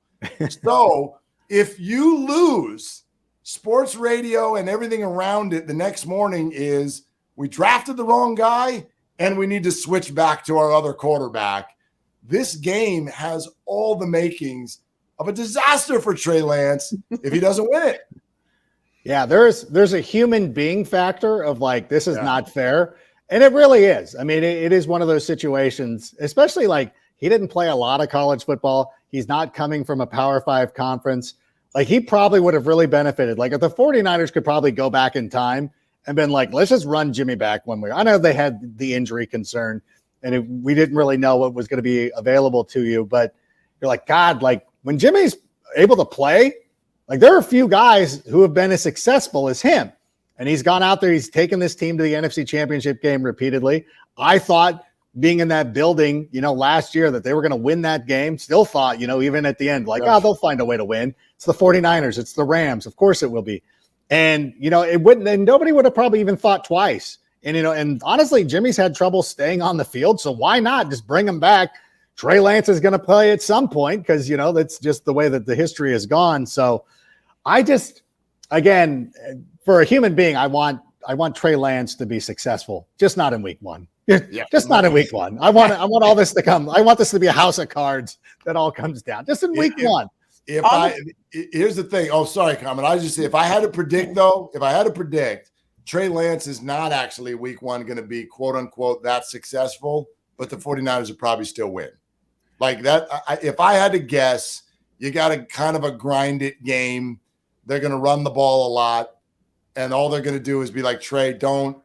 So if you lose, sports radio and everything around it the next morning is, we drafted the wrong guy and we need to switch back to our other quarterback. This game has all the makings of a disaster for Trey Lance if he doesn't win it. Yeah, there's a human being factor of like, this is not fair. And it really is. I mean, it is one of those situations, especially like he didn't play a lot of college football. He's not coming from a Power 5 conference. Like, he probably would have really benefited. Like, if the 49ers could probably go back in time and been like, let's just run Jimmy back one way. I know they had the injury concern and we didn't really know what was going to be available to you, but you're like, God, like when Jimmy's able to play, like there are a few guys who have been as successful as him. And he's gone out there, he's taken this team to the NFC Championship game repeatedly. I thought being in that building, last year that they were going to win that game, still thought, even at the end, like, they'll find a way to win. It's the 49ers, it's the Rams. Of course it will be. And, it wouldn't, and nobody would have probably even thought twice. And, and honestly, Jimmy's had trouble staying on the field. So why not just bring him back? Trey Lance is going to play at some point because, that's just the way that the history has gone. So I just, again, for a human being, I want Trey Lance to be successful, just not in week 1. Just not in week 1. I want all this to come. I want this to be a house of cards that all comes down just in week 1. Here's the thing. Oh, sorry, Carmen. I was just saying, if I had to predict, Trey Lance is not actually week 1 going to be quote unquote that successful, but the 49ers would probably still win. Like that. If I had to guess, you got a kind of a grind it game. They're going to run the ball a lot. And all they're going to do is be like, Trey, don't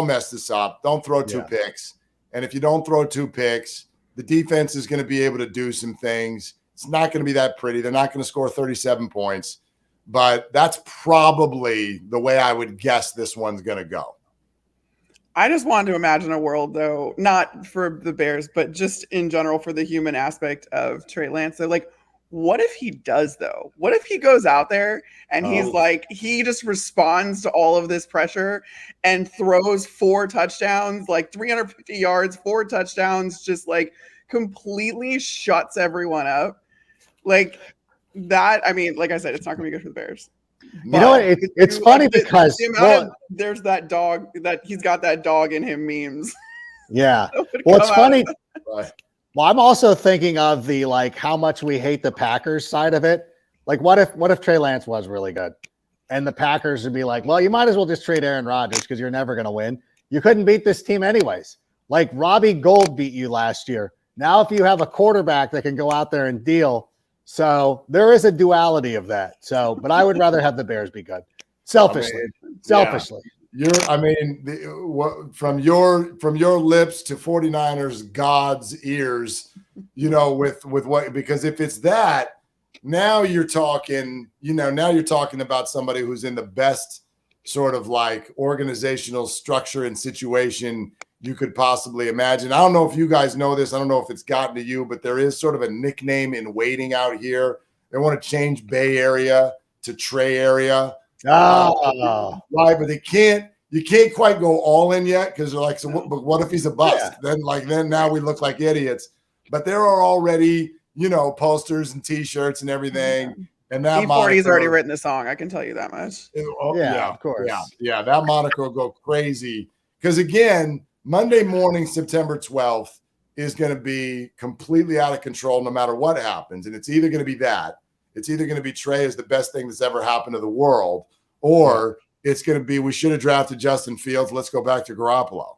mess this up. Don't throw 2 picks. And if you don't throw 2 picks, the defense is going to be able to do some things. It's not going to be that pretty. They're not going to score 37 points. But that's probably the way I would guess this one's going to go. I just wanted to imagine a world, though, not for the Bears, but just in general for the human aspect of Trey Lance. So, like, what if he does, though? What if he goes out there and he's like, he just responds to all of this pressure and throws 4 touchdowns, like 350 yards, 4 touchdowns, just like completely shuts everyone up? Like that. I mean, like I said, it's not going to be good for the Bears. It's funny because there's that dog that he's got that dog in him memes. Yeah. Well, it's funny. Well, I'm also thinking of the like how much we hate the Packers side of it. Like, what if Trey Lance was really good, and the Packers would be like, well, you might as well just trade Aaron Rodgers because you're never going to win. You couldn't beat this team anyways. Like Robbie Gould beat you last year. Now, if you have a quarterback that can go out there and deal, so there is a duality of that. So, but I would rather have the Bears be good, selfishly. From your lips to 49ers God's ears, with what, because if it's that, now you're talking about somebody who's in the best sort of like organizational structure and situation you could possibly imagine. I don't know if you guys know this. I don't know if it's gotten to you, but there is sort of a nickname in waiting out here. They want to change Bay Area to Trey area. Right, but you can't quite go all in yet because they're like, so what if he's a bust? Then now we look like idiots. But there are already, posters and T-shirts and everything. And that E40's already written the song. I can tell you that much. Yeah, of course. Yeah. That moniker will go crazy. Because again, Monday morning, September 12th is going to be completely out of control no matter what happens. And it's either going to be that. It's either going to be Trey is the best thing that's ever happened to the world, or it's going to be we should have drafted Justin Fields. Let's go back to Garoppolo.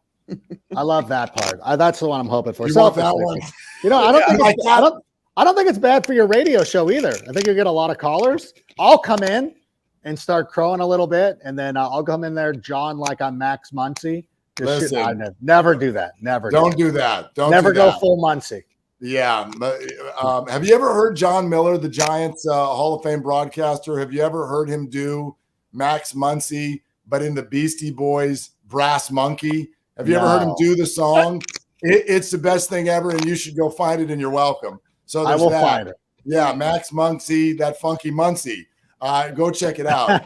I love that part. That's the one I'm hoping for. You want that one? You know, I don't think it's bad for your radio show either. I think you'll get a lot of callers. I'll come in and start crowing a little bit, and then I'll come in there, John, like I'm Max Muncy. Listen, never do that. Never. Don't do that. Don't never do go that. full Muncy. Yeah. Have you ever heard John Miller, the Giants Hall of Fame broadcaster? Have you ever heard him do Max Muncy, but in the Beastie Boys Brass Monkey? Have you ever heard him do the song? It's the best thing ever, and you should go find it, and you're welcome. So I will find it. Yeah, Max Muncy, that funky Muncy. Go check it out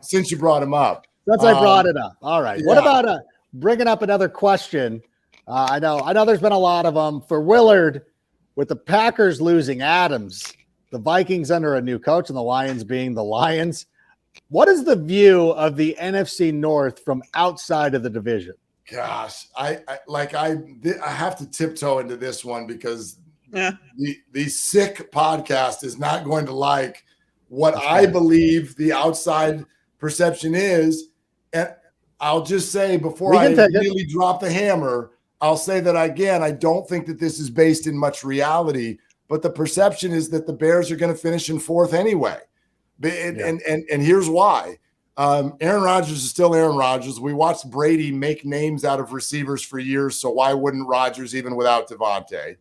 since you brought him up. Since I brought it up. All right. Yeah. What about bringing up another question? I know there's been a lot of them for Willard with the Packers losing Adams, the Vikings under a new coach, and the Lions being the Lions. What is the view of the NFC North from outside of the division? Gosh, I have to tiptoe into this one because the sick podcast is not going to like what I believe the outside perception is. And I'll just say before I really drop the hammer, I'll say that again, I don't think that this is based in much reality, but the perception is that the Bears are going to finish in fourth anyway. And here's why. Aaron Rodgers is still Aaron Rodgers. We watched Brady make names out of receivers for years, so why wouldn't Rodgers even without Devontae?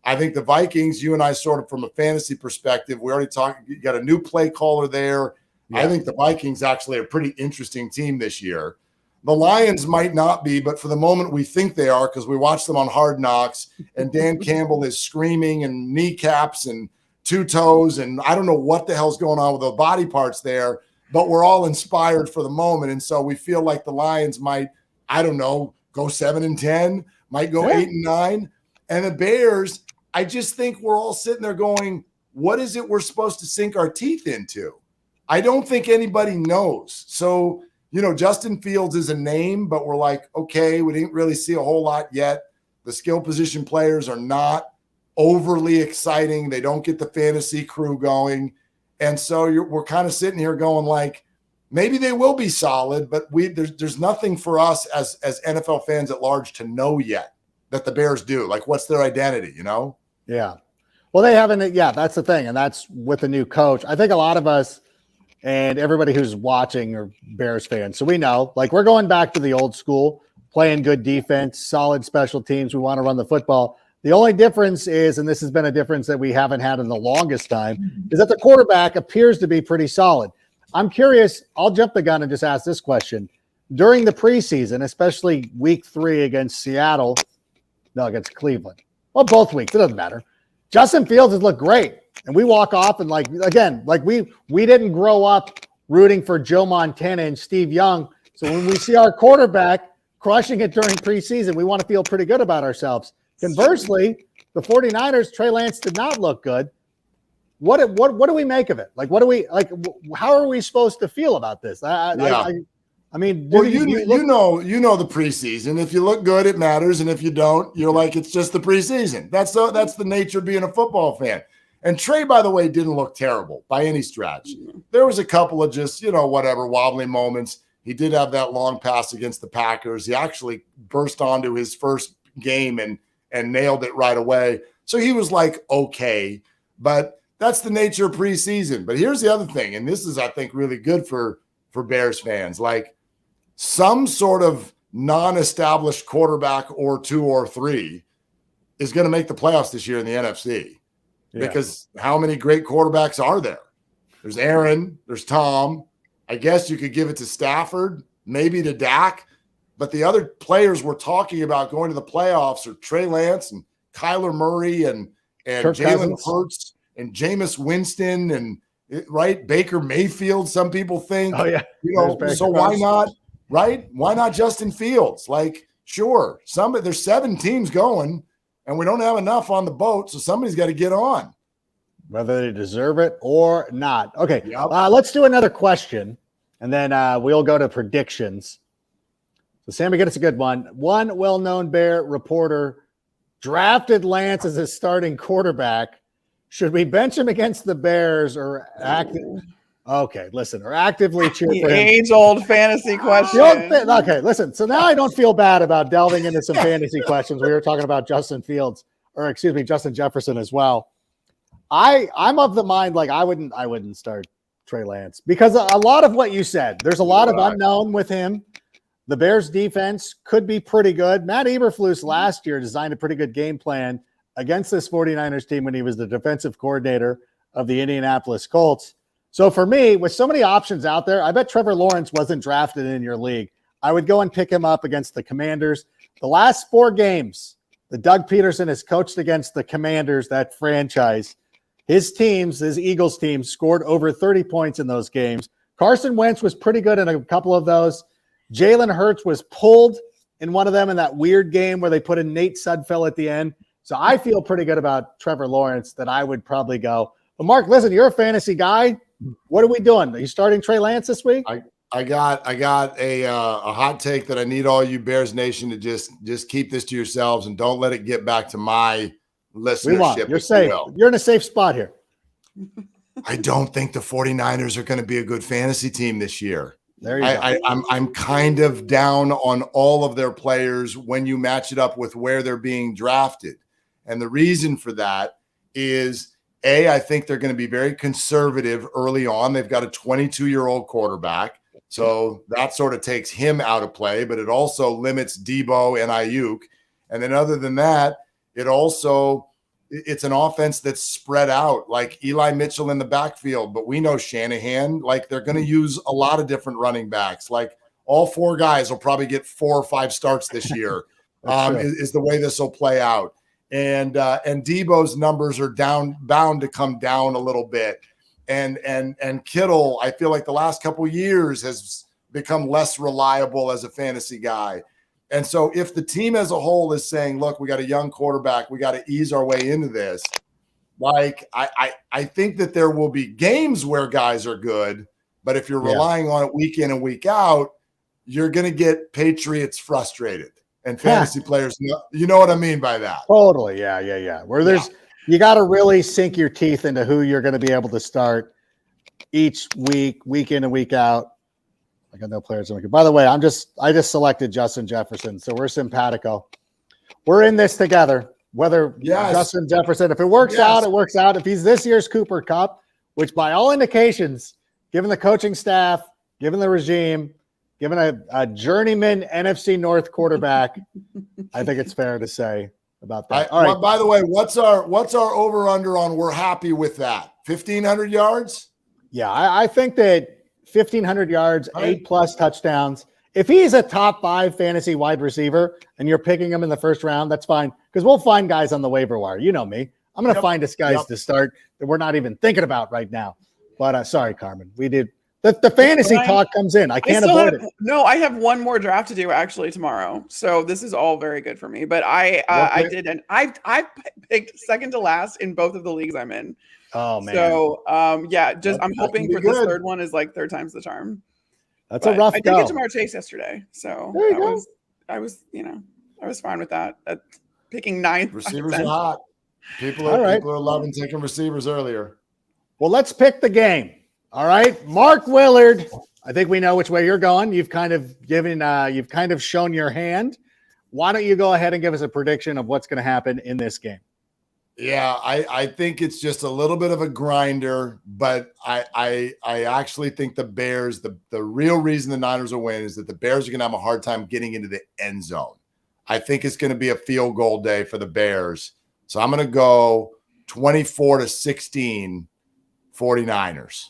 I think the Vikings, you and I sort of from a fantasy perspective, we already talked, you got a new play caller there. Yeah. I think the Vikings actually are a pretty interesting team this year. The Lions might not be, but for the moment we think they are because we watched them on Hard Knocks, and Dan Campbell is screaming and kneecaps and two toes, and I don't know what the hell's going on with the body parts there, but we're all inspired for the moment. And so we feel like the Lions might, I don't know, go 7-10, might go 8-9. And the Bears, I just think we're all sitting there going, what is it we're supposed to sink our teeth into? I don't think anybody knows. So, Justin Fields is a name, but we're like, okay, we didn't really see a whole lot yet. The skill position players are not overly exciting. They don't get the fantasy crew going. And so we're kind of sitting here going like, maybe they will be solid, but there's nothing for us as NFL fans at large to know yet that the Bears do. Like, what's their identity, Yeah. Well, they haven't. Yeah, that's the thing. And that's with the new coach. I think a lot of us and everybody who's watching are Bears fans. So we know, like, we're going back to the old school, playing good defense, solid special teams. We want to run the football. The only difference is, and this has been a difference that we haven't had in the longest time, is that the quarterback appears to be pretty solid. I'm curious. I'll jump the gun and just ask this question. During the preseason, especially week 3 against against Cleveland. Well, both weeks. It doesn't matter. Justin Fields has looked great. And we walk off and we didn't grow up rooting for Joe Montana and Steve Young. So when we see our quarterback crushing it during preseason, we want to feel pretty good about ourselves. Conversely, the 49ers, Trey Lance did not look good. What do we make of it? Like, how are we supposed to feel about this? I mean, well, you know the preseason. If you look good, it matters, and if you don't, you're like, it's just the preseason. That's the nature of being a football fan. And Trey, by the way, didn't look terrible by any stretch. There was a couple of just wobbly moments. He did have that long pass against the Packers. He actually burst onto his first game and nailed it right away. So he was like, okay, but that's the nature of preseason. But here's the other thing, and this is, I think, really good for Bears fans. Like, some sort of non-established quarterback or 2 or 3 is going to make the playoffs this year in the NFC. Yeah. Because how many great quarterbacks are there? There's Aaron, there's Tom. I guess you could give it to Stafford, maybe to Dak. But the other players we're talking about going to the playoffs are Trey Lance and Kyler Murray and Jalen Hurts and Jameis Winston and Baker Mayfield, some people think. Oh, yeah. So why not, right? Why not Justin Fields? Like, sure, there's 7 teams going, and we don't have enough on the boat, so somebody's got to get on. whether they deserve it or not. Okay, Yep. Let's do another question, and then we'll go to predictions. So, Sammy, get us a good one. One well-known Bear reporter drafted Lance as his starting quarterback. Should we bench him against the Bears or actively cheer The for him? age-old fantasy question. Okay, listen. So now I don't feel bad about delving into some fantasy questions. We were talking about Justin Jefferson as well. I'm of the mind, like, I wouldn't start Trey Lance because a lot of what you said, there's a lot of unknown with him. The Bears defense could be pretty good. Matt Eberflus last year designed a pretty good game plan against this 49ers team when he was the defensive coordinator of the Indianapolis Colts. So for me, with so many options out there, I bet Trevor Lawrence wasn't drafted in your league. I would go and pick him up against the Commanders. The last 4 games, the Doug Peterson has coached against the Commanders, that franchise. His Eagles teams scored over 30 points in those games. Carson Wentz was pretty good in a couple of those. Jalen Hurts was pulled in one of them in that weird game where they put in Nate Sudfeld at the end. So I feel pretty good about Trevor Lawrence that I would probably go. But Mark, listen, you're a fantasy guy. What are we doing? Are you starting Trey Lance this week? I got a hot take that I need all you Bears Nation to just keep this to yourselves and don't let it get back to my listenership. You're safe. You're in a safe spot here. I don't think the 49ers are going to be a good fantasy team this year. There you go. I'm kind of down on all of their players when you match it up with where they're being drafted. And the reason for that is, I think they're going to be very conservative early on. They've got a 22-year-old quarterback. So that sort of takes him out of play, but it also limits Debo and Ayuk. And then other than that, it's an offense that's spread out, like Eli Mitchell in the backfield. But we know Shanahan, like, they're going to use a lot of different running backs. Like, all 4 guys will probably get 4 or 5 starts this year, is the way this will play out. And Debo's numbers are bound to come down a little bit. And Kittle, I feel like the last couple of years has become less reliable as a fantasy guy. And so if the team as a whole is saying, look, we got a young quarterback, we got to ease our way into this, like, I think that there will be games where guys are good, but if you're relying on it week in and week out, you're going to get Patriots frustrated and fantasy players. You know what I mean by that? Totally. Yeah. You got to really sink your teeth into who you're going to be able to start each week in and week out. I got no players. By the way, I just selected Justin Jefferson, so we're simpatico. We're in this together. Whether Justin Jefferson, if it works out, it works out. If he's this year's Cooper Kupp, which by all indications, given the coaching staff, given the regime, given a journeyman NFC North quarterback, I think it's fair to say about that. All right. By the way, what's our over under on? We're happy with that. 1,500 yards. Yeah, I think that 1,500 yards, 8+ touchdowns. If he's a top 5 fantasy wide receiver and you're picking him in the first round, that's fine, because we'll find guys on the waiver wire. You know me. I'm going to find us guys to start that we're not even thinking about right now. But sorry, Carmen. We did. The fantasy talk comes in. I can't avoid it. No, I have one more draft to do actually tomorrow. So this is all very good for me. But I did, and I picked second to last in both of the leagues I'm in. Oh man. So I'm hoping for this third one is like 3rd time's the charm. That's a rough go. I did get Jamar Chase yesterday, so I was fine with that. Picking 9th. Receivers are hot. People are loving taking receivers earlier. Well, let's pick the game. All right, Mark Willard. I think we know which way you're going. You've kind of shown your hand. Why don't you go ahead and give us a prediction of what's going to happen in this game? Yeah, I think it's just a little bit of a grinder, but I actually think the Bears, the real reason the Niners will win is that the Bears are going to have a hard time getting into the end zone. I think it's going to be a field goal day for the Bears. So I'm going to go 24-16 49ers.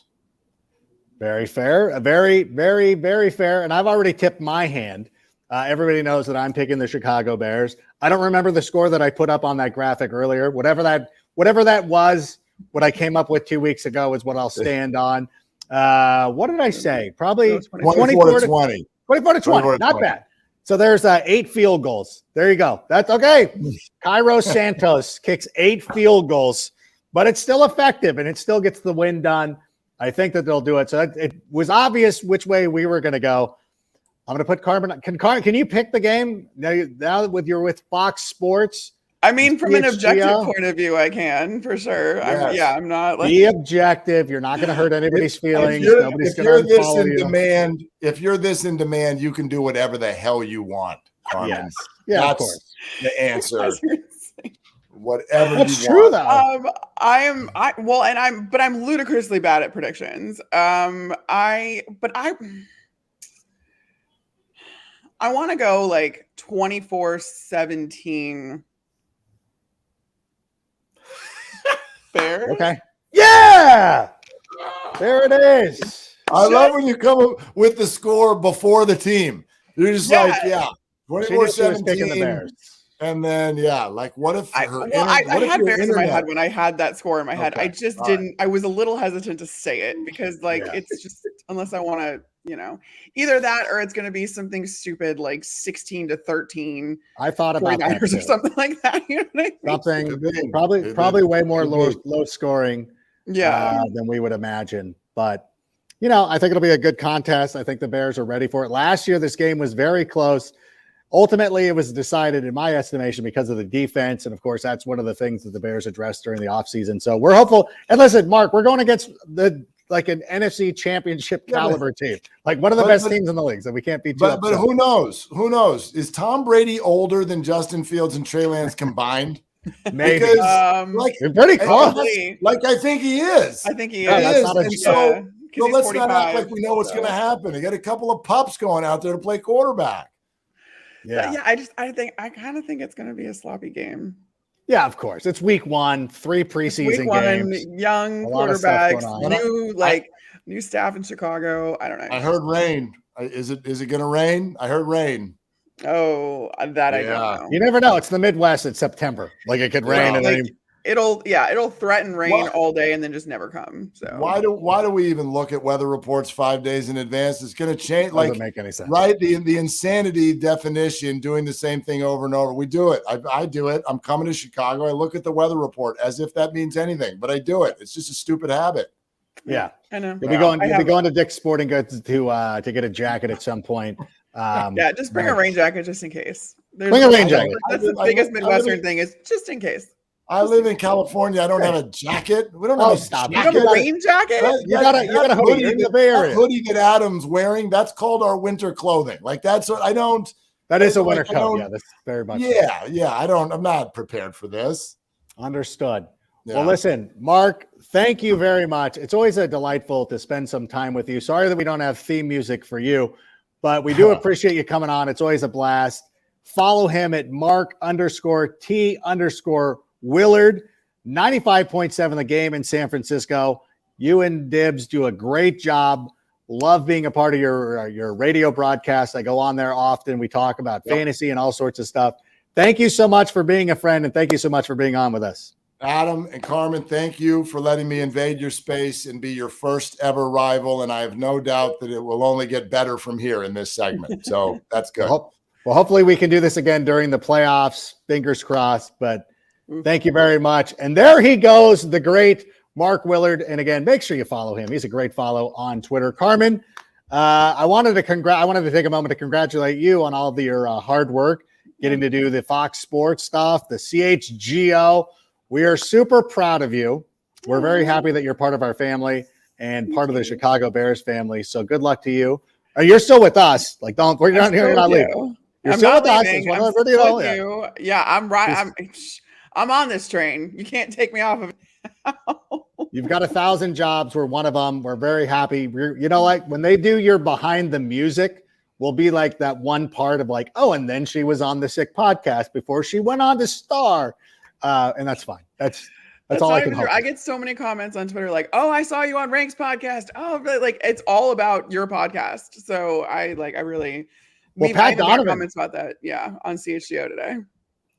Very fair. Very, very, very fair. And I've already tipped my hand. Everybody knows that I'm picking the Chicago Bears. I don't remember the score that I put up on that graphic earlier. Whatever that was, what I came up with 2 weeks ago is what I'll stand on. What did I say? Probably 24-20. 24-20. Not bad. So there's 8 field goals. There you go. That's okay. Cairo Santos kicks 8 field goals but it's still effective and it still gets the win done. I think that they'll do it. So it was obvious which way we were going to go. I'm going to put Carmen. Can you pick the game now with Fox Sports? I mean, from an objective CHGO? point of view, I can for sure. Yes. I'm not like Be objective. You're not going to hurt anybody's feelings. Nobody's if going you're to this unfollow in you. demand, if you're this in demand, you can do whatever the hell you want, Carmen. Yes. Yeah, That's of course. the answer. Whatever That's you true, want. though. I'm ludicrously bad at predictions. I want to go like 24-17 Bears. Okay. Yeah. There it is. I love when you come up with the score before the team. You're just like, She knew she was picking the 24-17. Bears. And then, like, what if I had Bears in my head when I had that score in my head. Okay, I just all didn't. I was a little hesitant to say it because, it's just unless I want to, either that or it's going to be something stupid like 16-13. I thought about that 49ers too. or something like that. You know what I mean? Something Probably way more low scoring than we would imagine. But I think it'll be a good contest. I think the Bears are ready for it. Last year, this game was very close. Ultimately, it was decided, in my estimation, because of the defense. And, of course, that's one of the things that the Bears addressed during the offseason. So we're hopeful. And listen, Mark, we're going against an NFC championship caliber team. Like one of the best teams in the league. So we can't be too upset. But who knows? Who knows? Is Tom Brady older than Justin Fields and Trey Lance combined? Maybe. Because, pretty close. I think he is. I think he Yeah, is. that's not a And joke. so let's not act like we know what's going to happen. They got a couple of pups going out there to play quarterback. Yeah. I kind of think it's going to be a sloppy game. Yeah, of course. It's week 1, 3 preseason games. Young quarterbacks, new staff in Chicago. I don't know. I heard rain. Is it going to rain? I heard rain. Oh, that I don't know. You never know. It's the Midwest. It's September. Like it could rain and it'll threaten rain all day and then just never come. So why do we even look at weather reports 5 days in advance? It's going to change. Doesn't make any sense, right? The insanity definition, doing the same thing over and over. We do it. I do it. I'm coming to Chicago. I look at the weather report as if that means anything, but I do it. It's just a stupid habit. Yeah, I know. You'll be going to Dick's Sporting Goods to get a jacket at some point. Just bring a rain jacket just in case. Bring a rain jacket. That's the biggest Midwestern thing is just in case. I live in California. I don't have a jacket. We don't have a stop. jacket. You have a rain jacket? You got a hoodie. You're in the Bay Area. That hoodie that Adam's wearing, that's called our winter clothing. Like that's what I don't. That is a winter coat. Yeah, that's very much. Yeah. I'm not prepared for this. Understood. Yeah. Well, listen, Mark, thank you very much. It's always delightful to spend some time with you. Sorry that we don't have theme music for you, but we do appreciate you coming on. It's always a blast. Follow him at Mark_T_Willard, 95.7 The Game in San Francisco. You and Dibs do a great job. Love being a part of your radio broadcast. I go on there often. We talk about fantasy and all sorts of stuff. Thank you so much for being a friend, and thank you so much for being on with us. Adam and Carmen, thank you for letting me invade your space and be your first ever rival. And I have no doubt that it will only get better from here in this segment. So that's good. Well, hopefully we can do this again during the playoffs. Fingers crossed. But thank you very much. And there he goes, the great Mark Willard. And again, make sure you follow him. He's a great follow on Twitter. Carmen, I wanted to take a moment to congratulate you on all of your hard work, getting to do the Fox Sports stuff, the CHGO. We are super proud of you. We're very happy that you're part of our family and part of the Chicago Bears family. So good luck to you. You're still with us. Like, we're not here. You're not leaving. You're still with us. Yeah, I'm right. I'm on this train. You can't take me off of it. You've got 1,000 jobs. We're one of them. We're very happy. When they do your behind the music, we'll be like that one part of and then she was on the Sick podcast before she went on to Star. And that's fine. That's all I can hope. I get so many comments on Twitter like, "Oh, I saw you on Rank's podcast." Oh, but it's all about your podcast. So I really Pat Donovan comments about that. Yeah, on CHGO today.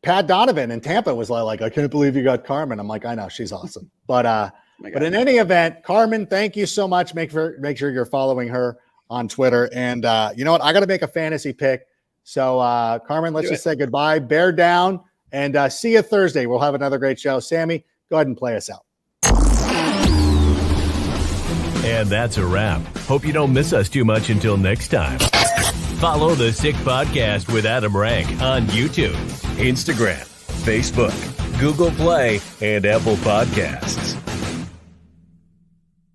Pat Donovan in Tampa was like, "I can't believe you got Carmen." I'm like, "I know, she's awesome." But in any event, Carmen, thank you so much. Make sure you're following her on Twitter. And you know what? I got to make a fantasy pick. So Carmen, let's just say goodbye. Bear down. And see you Thursday. We'll have another great show. Sammy, go ahead and play us out. And that's a wrap. Hope you don't miss us too much until next time. Follow The Sick Podcast with Adam Rank on YouTube, Instagram, Facebook, Google Play, and Apple Podcasts.